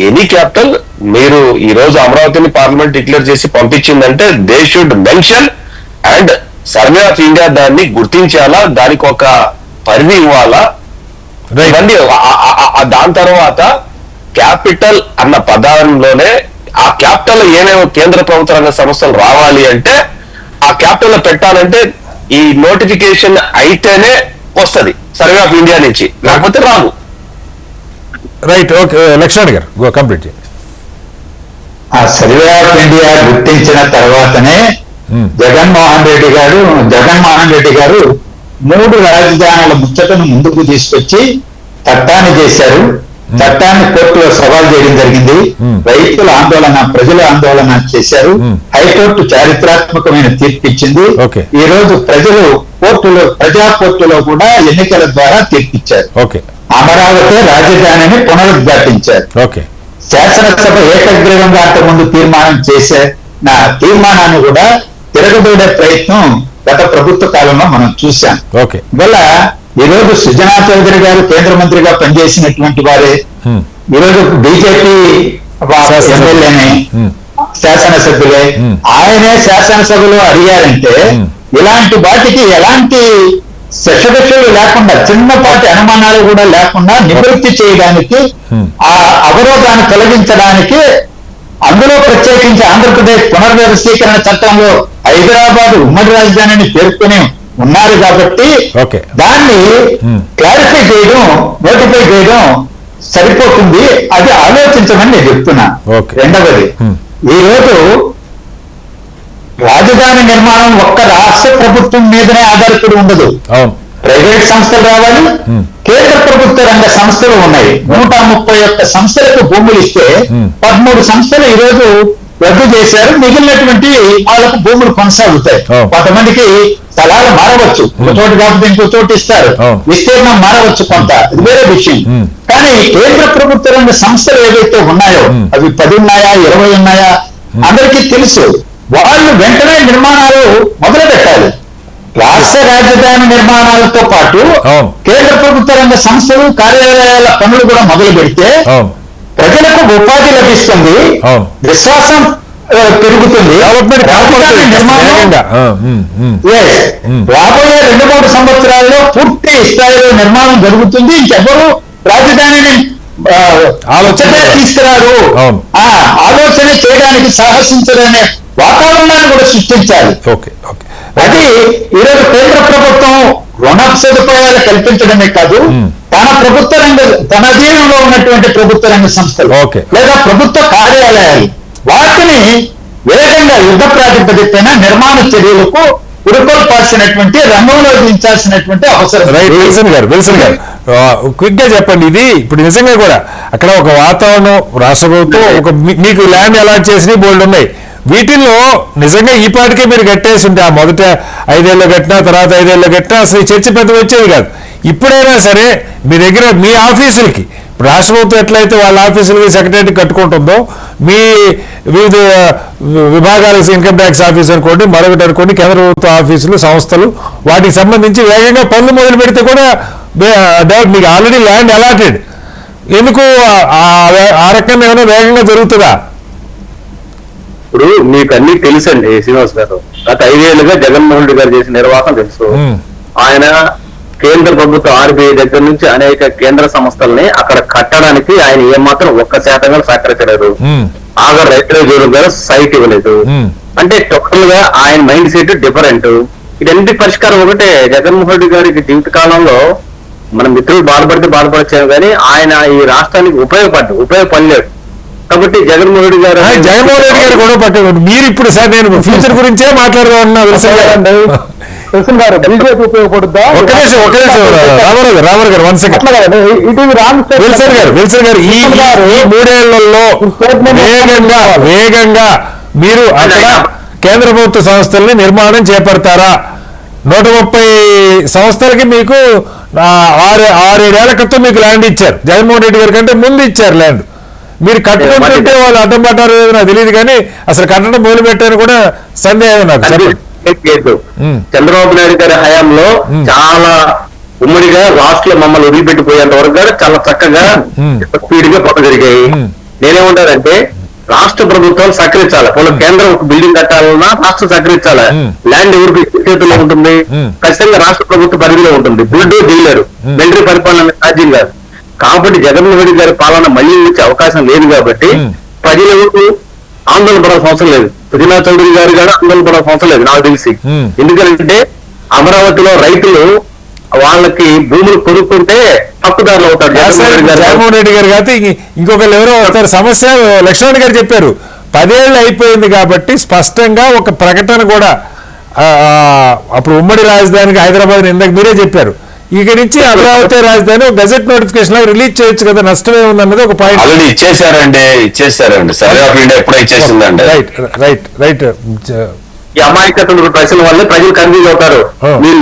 any capital. మీరు ఈ రోజు అమరావతిని పార్లమెంట్ డిక్లేర్ చేసి పంపించిందంటే they should mention and survey of India దాన్ని గుర్తించాలా, దానికి ఒక పరిధి ఇవ్వాలా. దాని తర్వాత క్యాపిటల్ అన్న పదంలోనే ఆ క్యాపిటల్ ఏమేమో కేంద్ర ప్రభుత్వ రంగ సంస్థలు రావాలి అంటే ఆ క్యాపిటల్ లో పెట్టాలంటే ఈ నోటిఫికేషన్ అయితేనే వస్తుంది సర్వే ఆఫ్ ఇండియా నుంచి, లేకపోతే రాదు. రైట్. ఓకే, లక్ష్మణ్ గారు కంప్లీట్ చేయండి. ఆ సర్వే ఆఫ్ ఇండియా గుర్తించిన తర్వాతనే జగన్మోహన్ రెడ్డి గారు 3 రాజధానుల ముచ్చటను ముందుకు తీసుకొచ్చి చట్టాన్ని చేశారు. చట్టాన్ని కోర్టులో సవాల్ చేయడం జరిగింది. రైతుల ఆందోళన, ప్రజల ఆందోళన చేశారు. హైకోర్టు చారిత్రాత్మకమైన తీర్పు ఇచ్చింది. ఈ రోజు ప్రజలు ప్రజా కోర్టులో కూడా ఎన్నికల ద్వారా తీర్పిచ్చారు. అమరావతి రాజధానిని పునరుద్ఘాటించారు. శాసనసభ ఏకగ్రీవంగా అంతకుముందు తీర్మానం చేసే తీర్మానాన్ని కూడా తిరగదోడే ప్రయత్నం గత ప్రభుత్వ కాలంలో మనం చూశాం. వల్ల ఈరోజు సుజనా చౌదరి గారు కేంద్ర మంత్రిగా పనిచేసినటువంటి వారే ఈరోజు బీజేపీ ఎమ్మెల్యేని శాసనసభ్యులే, ఆయనే శాసనసభలో అడిగారంటే ఇలాంటి వాటికి ఎలాంటి శశదశలు లేకుండా, చిన్నపాటి అనుమానాలు కూడా లేకుండా నివృత్తి చేయడానికి, ఆ అవరోధాన్ని తొలగించడానికి అందులో ప్రత్యేకించి ఆంధ్రప్రదేశ్ పునర్వ్యవస్థీకరణ చట్టంలో హైదరాబాద్ ఉమ్మడి రాజధానిని పేర్కొని ఉన్నారు కాబట్టి ఓకే. దాన్ని క్లారిఫై చేయడం, నోటిఫై చేయడం సరిపోతుంది. అది ఆలోచించమని నేను చెప్తున్నా. ఓకే. రెండవది, ఈ రోజు రాజధాని నిర్మాణం ఒక్క రాష్ట్ర ప్రభుత్వం మీదనే ఆధారపడి ఉండదు. అవును. ప్రైవేట్ సంస్థలు రావాలి, కేంద్ర ప్రభుత్వ రంగ సంస్థలు ఉన్నాయి. 131 సంస్థలకు భూములు ఇస్తే 13 సంస్థలు ఈ రోజు రద్దు చేశారు. మిగిలినటువంటి వాళ్ళకు భూములు కొనసాగుతాయి. కొంతమందికి స్థలాలు మారవచ్చు, ఒక చోటు కాకపోతే ఇంకో చోటు ఇస్తారు, విస్తీర్ణం మారవచ్చు కొంత, ఇది వేరే విషయం. కానీ కేంద్ర ప్రభుత్వ రంగ సంస్థలు ఏవైతే ఉన్నాయో అవి 10 ఉన్నాయా 20 ఉన్నాయా అందరికీ తెలుసు. వాళ్ళు వెంటనే నిర్మాణాలు మొదలు పెట్టాలి. రాష్ట్ర రాజధాని నిర్మాణాలతో పాటు కేంద్ర ప్రభుత్వ రంగ సంస్థలు కార్యాలయాల పనులు కూడా మొదలు పెడితే ప్రజలకు ఉపాధి లభిస్తుంది, విశ్వాసం పెరుగుతుంది. రాబోయే 2-3 సంవత్సరాల్లో పూర్తి స్థాయిలో నిర్మాణం జరుగుతుంది. ఇంకెవరు రాజధానిని తీసుకురారు, ఆలోచన చేయడానికి సాహసించదనే వాతావరణాన్ని కూడా సృష్టించాలి. అది ఈరోజు కేంద్ర ప్రభుత్వం రుణ సదుపాయాలు కల్పించడమే కాదు, తన ప్రభుత్వ రంగ తన అధీనంలో ఉన్నటువంటి ప్రభుత్వ రంగ సంస్థలు లేదా ప్రభుత్వ కార్యాలయాలు వాటిని వేగంగా యుద్ధ ప్రాతిపదికన నిర్మాణ చర్యలకు పురుకొల్పాల్సినటువంటి రంగంలో దించాల్సినటువంటి అవసరం. విల్సన్ గారు క్విక్ గా చెప్పండి. ఇది ఇప్పుడు నిజంగా కూడా అక్కడ ఒక వాతావరణం, రాష్ట్ర ప్రభుత్వం ఒక మీకు ల్యాండ్ అలాట్ చేసి బోల్డ్ ఉన్నాయి. వీటిల్లో నిజంగా ఈ పాటికే మీరు కట్టేసి ఉంటే, ఆ మొదట 5 ఏళ్ళు కట్టినా తర్వాత 5 ఏళ్ళు కట్టినా అసలు ఈ చర్చ పెద్ద వచ్చేది కాదు. ఇప్పుడైనా సరే మీ దగ్గర మీ ఆఫీసులకి, ఇప్పుడు రాష్ట్ర ప్రభుత్వం ఎట్లయితే వాళ్ళ ఆఫీసులకి సెక్రటరీ కట్టుకుంటుందో, మీ వివిధ విభాగాలకు ఇన్కమ్ ట్యాక్స్ ఆఫీస్ అనుకోండి, మరొకటి అనుకోండి, కేంద్ర ప్రభుత్వ ఆఫీసులు, సంస్థలు, వాటికి సంబంధించి వేగంగా పనులు మొదలు పెడితే కూడా మీకు ఆల్రెడీ ల్యాండ్ అలాటెడ్, ఎందుకు ఆ రకంగా ఏమైనా వేగంగా జరుగుతుందా? ఇప్పుడు మీకు అన్ని తెలుసండి శ్రీనివాస్ గారు. గత 5 ఏళ్లుగా జగన్మోహన్ రెడ్డి గారు చేసిన నిర్వాహం తెలుసు. ఆయన కేంద్ర ప్రభుత్వ ఆర్బీఐ దగ్గర నుంచి అనేక కేంద్ర సంస్థల్ని అక్కడ కట్టడానికి ఆయన ఏమాత్రం 1% సహకరించలేదు. ఆగర్ రైల్వే జోన్ గారు సైట్ ఇవ్వలేదు. అంటే టోటల్ గా ఆయన మైండ్ సెట్ డిఫరెంట్. ఇదంటి పరిష్కారం ఒకటే. జగన్మోహన్ రెడ్డి గారికి జీవిత కాలంలో మన మిత్రులు బాధపడచ్చాము కానీ ఆయన ఈ రాష్ట్రానికి ఉపయోగపడలేడు. కాబట్టి జగన్మోహన్ రెడ్డి గారు కూడా పట్టారు. మీరు ఇప్పుడు సార్ నేను ఫ్యూచర్ గురించే మాట్లాడుతున్నా. విల్సన్ గారు బీజేపీ ఉపయోగపడుద్దా? రామారావు గారు 1 సెకండ్. విల్సన్ గారు ఈ 3 ఏళ్లలో వేగంగా మీరు అక్కడ కేంద్ర ప్రభుత్వ సంస్థల్ని నిర్మాణం చేపడతారా? 130 సంస్థలకి మీకు 6-7 ఏళ్ల క్రితం మీకు ల్యాండ్ ఇచ్చారు. జగన్మోహన్ రెడ్డి గారి కంటే ముందు ఇచ్చారు ల్యాండ్. మీరు కట్టుకుంటుంటే వాళ్ళు అడ్డం పడ్డారు నాకు తెలియదు కానీ అసలు కట్టడం మొదలు పెట్టారు కూడా సందేహం నాకు. చంద్రబాబు నాయుడు గారి హయాంలో చాలా ఉమ్మడిగా లాస్ట్ లో మమ్మల్ని వదిలిపెట్టిపోయేంత వరకు కూడా చాలా చక్కగా స్పీడ్ గా పనులు జరిగాయి. నేనేమంటానంటే రాష్ట్ర ప్రభుత్వాలు సహకరించాలి. వాళ్ళ కేంద్రం ఒక బిల్డింగ్ కట్టాలన్నా రాష్ట్రం సహకరించాలి. ల్యాండ్ ఎవరికి చేతుల్లో ఉంటుంది, ఖచ్చితంగా రాష్ట్ర ప్రభుత్వ పరిధిలో ఉంటుంది. బిల్డు డీలర్ మిలిటరీ పరిపాలన సాధ్యం కాదు. కాబట్టి జగన్మోహన్ రెడ్డి గారి పాలన మళ్లీ వచ్చే అవకాశం లేదు. కాబట్టి ప్రజలకు ఆందోళన పడాల్సిన అవసరం లేదు. సుజనా చౌదరి గారు కూడా ఆందోళన పడాల్సిన అవసరం లేదు నాకు తెలిసి. ఎందుకంటే అమరావతిలో రైతులు వాళ్ళకి భూములు కొనుక్కుంటే హక్కుదారులు అవుతారు. జగన్మోహన్ రెడ్డి గారు కాదు ఇంకొకరు ఎవరో అవుతారు. సమస్య లక్ష్మణ్ గారు చెప్పారు 10 ఏళ్ళు అయిపోయింది కాబట్టి స్పష్టంగా ఒక ప్రకటన కూడా అప్పుడు ఉమ్మడి రాజధానికి హైదరాబాద్ ఇందాక మీరే చెప్పారు. ఇక నుంచి అమరావతి రాజధాని గజెట్ నోటిఫికేషన్ లో రిలీజ్ చేయొచ్చు కదా, నష్టమే ఉందన్నది ఒక పాయింట్. ఆల్రెడీ ఇచ్చేసారండి సర్వే ఆఫ్ ఇండియా ఎప్పుడో ఇచ్చేసిందండి. రైట్. ఈ అమాయకత్వం ప్రశ్నల వల్ల ప్రజలు కన్ఫ్యూజ్ అవుతారు. మీరు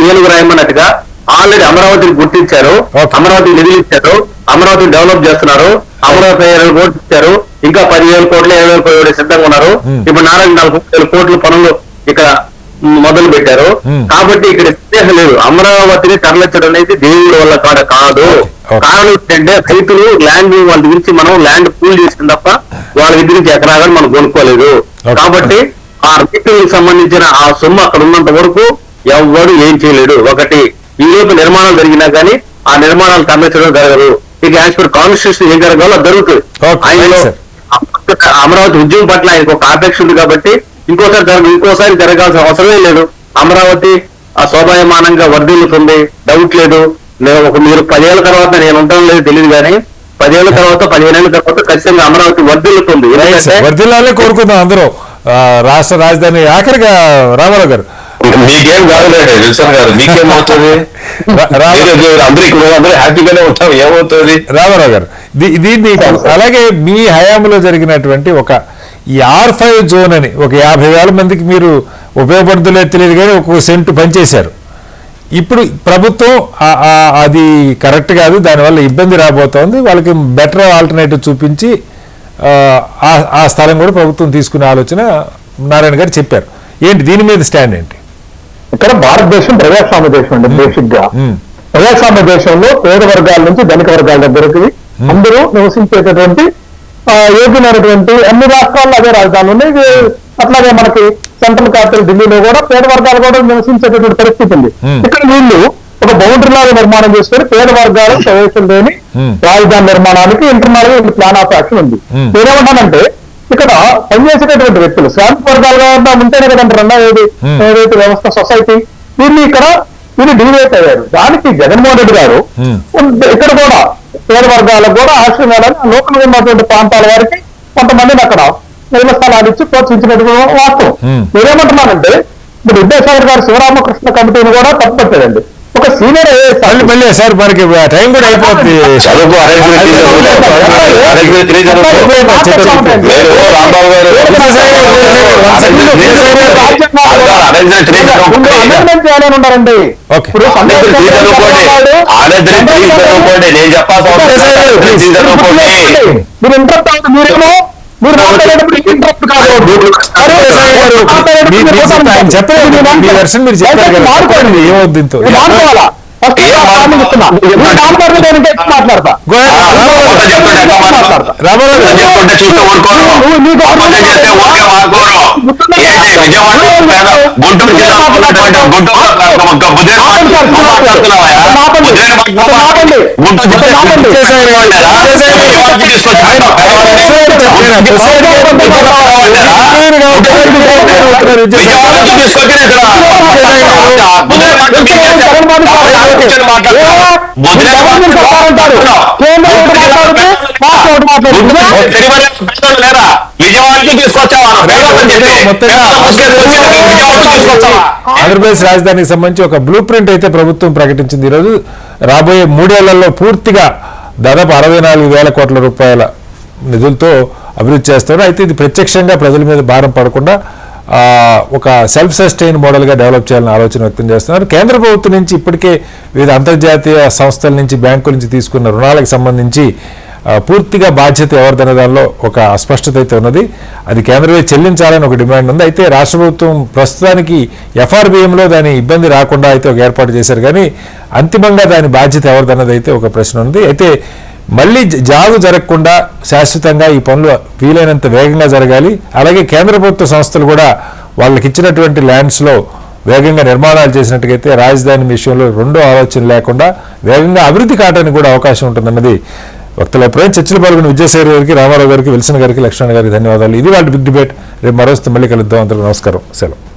ఏనుగు రాయమన్నట్టుగా ఆల్రెడీ అమరావతిని గుర్తించారు, అమరావతికి నిధులు ఇచ్చారు, అమరావతిని డెవలప్ చేస్తున్నారు, అమరావతి 5,000 కోట్లు ఇచ్చారు, ఇంకా 10,000 కోట్లు 7,000 కోట్లు సిద్ధంగా ఉన్నారు. ఇప్పుడు 4,000 కోట్ల పనులు ఇక్కడ మొదలు పెట్టారు. కాబట్టి ఇక్కడ సందేహం లేదు, అమరావతిని తరలించడం అనేది దేవుడి వల్ల కాదు. కారణం ఏంటంటే రైతులు ల్యాండ్ వాళ్ళ గురించి మనం ల్యాండ్ పూల్ చేసిన తప్ప వాళ్ళ దగ్గర నుంచి ఎకరాగా మనం కొనుక్కోలేదు. కాబట్టి ఆ రైతులకు సంబంధించిన ఆ సొమ్ము అక్కడ ఉన్నంత వరకు ఎవరు ఏం చేయలేడు. ఒకటి ఈ లోపు నిర్మాణాలు జరిగినా కానీ ఆ నిర్మాణాలు తరలించడం జరగదు. ఇక యాజ్ పర్ కాన్స్టిట్యూషన్ ఏం జరగాలో జరుగుతుంది. ఆయనలో అమరావతి ఉద్యమం పట్ల ఆయనకు ఒక ఆపేక్ష ఉంది కాబట్టి ఇంకోసారి జరగాల్సిన అవసరమే లేదు. అమరావతి ఆ శోభాయమానంగా వర్ధిల్లుతుంది, డౌట్ లేదు. మీరు 10 ఏళ్ల తర్వాత నేను ఉంటాను లేదు తెలియదు కానీ 10 ఏళ్ల తర్వాత 15 ఏళ్ల తర్వాత ఖచ్చితంగా అమరావతి వర్ధిల్లుతుంది. వర్ధిల్లాలే కోరుకుందాం అందరూ. రాష్ట్ర రాజధాని ఆఖరిగా రామారావు గారు మీకేం కాదులేండి విల్సన్ గారు, మీకేమవుతుంది? అందరూ హ్యాపీగానే ఉంటాం, ఏమవుతుంది? రామారావు గారు దీన్ని అలాగే మీ హయాంలో జరిగినటువంటి ఒక ఈ R5 జోన్ అని ఒక 50,000 మందికి మీరు ఉపయోగపడుతుందో తెలియదు కానీ ఒక సెంటు పనిచేశారు. ఇప్పుడు ప్రభుత్వం అది కరెక్ట్ కాదు, దానివల్ల ఇబ్బంది రాబోతోంది, వాళ్ళకి బెటర్ ఆల్టర్నేటివ్ చూపించి ఆ స్థలం కూడా ప్రభుత్వం తీసుకునే ఆలోచన నారాయణ గారు చెప్పారు. ఏంటి దీని మీద స్టాండ్ ఏంటి? ఇక్కడ భారతదేశం ప్రజాస్వామ్య దేశం అండి. బేసిక్ గా ప్రజాస్వామ్య దేశంలో పేద వర్గాల నుంచి ధనిక వర్గాల దగ్గరికి అందరూ నివసించేటటువంటి యోగ్యమైనటువంటి అన్ని రాష్ట్రాల్లో అదే రాజధాని ఉంది. అట్లాగే మనకి సెంట్రల్ క్యాపిటల్ ఢిల్లీలో కూడా పేద వర్గాలు కూడా నివసించేటటువంటి పరిస్థితి ఉంది. ఇక్కడ వీళ్ళు ఒక బౌండరీ లాగా నిర్మాణం చేసుకొని పేద వర్గాలు ప్రవేశం లేని రాజధాని నిర్మాణానికి ఇంటర్నల్ గా ప్లాన్ ఆఫ్ యాక్షన్ ఉంది. నేనేమంటానంటే ఇక్కడ పనిచేసేటటువంటి వ్యక్తులు శ్రామిక వర్గాలుగా ఉంటేనే కదంటే ఏదైతే వ్యవస్థ సొసైటీ వీళ్ళు డివేట్ అయ్యారు. దానికి జగన్మోహన్ రెడ్డి గారు ఇక్కడ కూడా పేద వర్గాలకు కూడా ఆశ్రయం వేయాలని లోకల్ ఉన్నటువంటి ప్రాంతాల వారికి కొంతమందిని అక్కడ ఇళ్ల స్థలాలు ఇచ్చి ప్రోత్సహించినటువంటి వాస్తవం. నేనేమంటున్నానంటే ఇప్పుడు విద్యాసాగర్ గారు శివరామకృష్ణ కమిటీని కూడా తప్పుపట్టాడండి. ఒక సీనియర్ మళ్ళీ సార్ మనకి టైం కూడా అయిపోతుంది. చేయాలని ఉన్నారండి. ఇప్పుడు మీరు ఇంట్రెస్ట్ అవుతుంది, మీరేమో మీరు మాట్లాడేటప్పుడు ఇంట్రెస్ట్ కాదు. మాట్లాడాలా మాట్లాడతా ఆంధ్రప్రదేశ్ రాజధానికి సంబంధించి ఒక బ్లూ ప్రింట్ అయితే ప్రభుత్వం ప్రకటించింది. ఈరోజు రాబోయే 3 ఏళ్లలో పూర్తిగా దాదాపు 64,000 కోట్ల రూపాయల నిధులతో అభివృద్ధి చేస్తారు. అయితే ఇది ప్రత్యక్షంగా ప్రజల మీద భారం పడకుండా ఒక సెల్ఫ్ సస్టైన్ మోడల్గా డెవలప్ చేయాలని ఆలోచన వ్యక్తం చేస్తున్నారు. కేంద్ర ప్రభుత్వం నుంచి ఇప్పటికే వివిధ అంతర్జాతీయ సంస్థల నుంచి బ్యాంకుల నుంచి తీసుకున్న రుణాలకు సంబంధించి పూర్తిగా బాధ్యత ఎవరిదనే దానిలో ఒక అస్పష్టత అయితే ఉన్నది. అది కేంద్రమే చెల్లించాలని ఒక డిమాండ్ ఉంది. అయితే రాష్ట్ర ప్రభుత్వం ప్రస్తుతానికి FRBMలో దాని ఇబ్బంది రాకుండా అయితే ఒక ఏర్పాటు చేశారు, కానీ అంతిమంగా దాని బాధ్యత ఎవరిదన్నది అయితే ఒక ప్రశ్న ఉంది. అయితే మళ్ళీ జాగు జరగకుండా శాశ్వతంగా ఈ పనులు వీలైనంత వేగంగా జరగాలి. అలాగే కేంద్ర ప్రభుత్వ సంస్థలు కూడా వాళ్ళకి ఇచ్చినటువంటి ల్యాండ్స్లో వేగంగా నిర్మాణాలు చేసినట్టుగైతే రాజధాని విషయంలో రెండో ఆలోచన లేకుండా వేగంగా అభివృద్ధి కావడానికి కూడా అవకాశం ఉంటుందన్నది వక్తల అభిప్రాయం. చర్చలు పాల్గొన్న విజయసాయి గారికి, రామారావు గారికి, విల్సన్ గారికి, లక్ష్మణ్ గారికి ధన్యవాదాలు. ఇది వాళ్ళ బిగ్ డిబేట్. రేపు మరోస్తే మళ్ళీ కలుద్దాం. అందరూ నమస్కారం, సెలవు.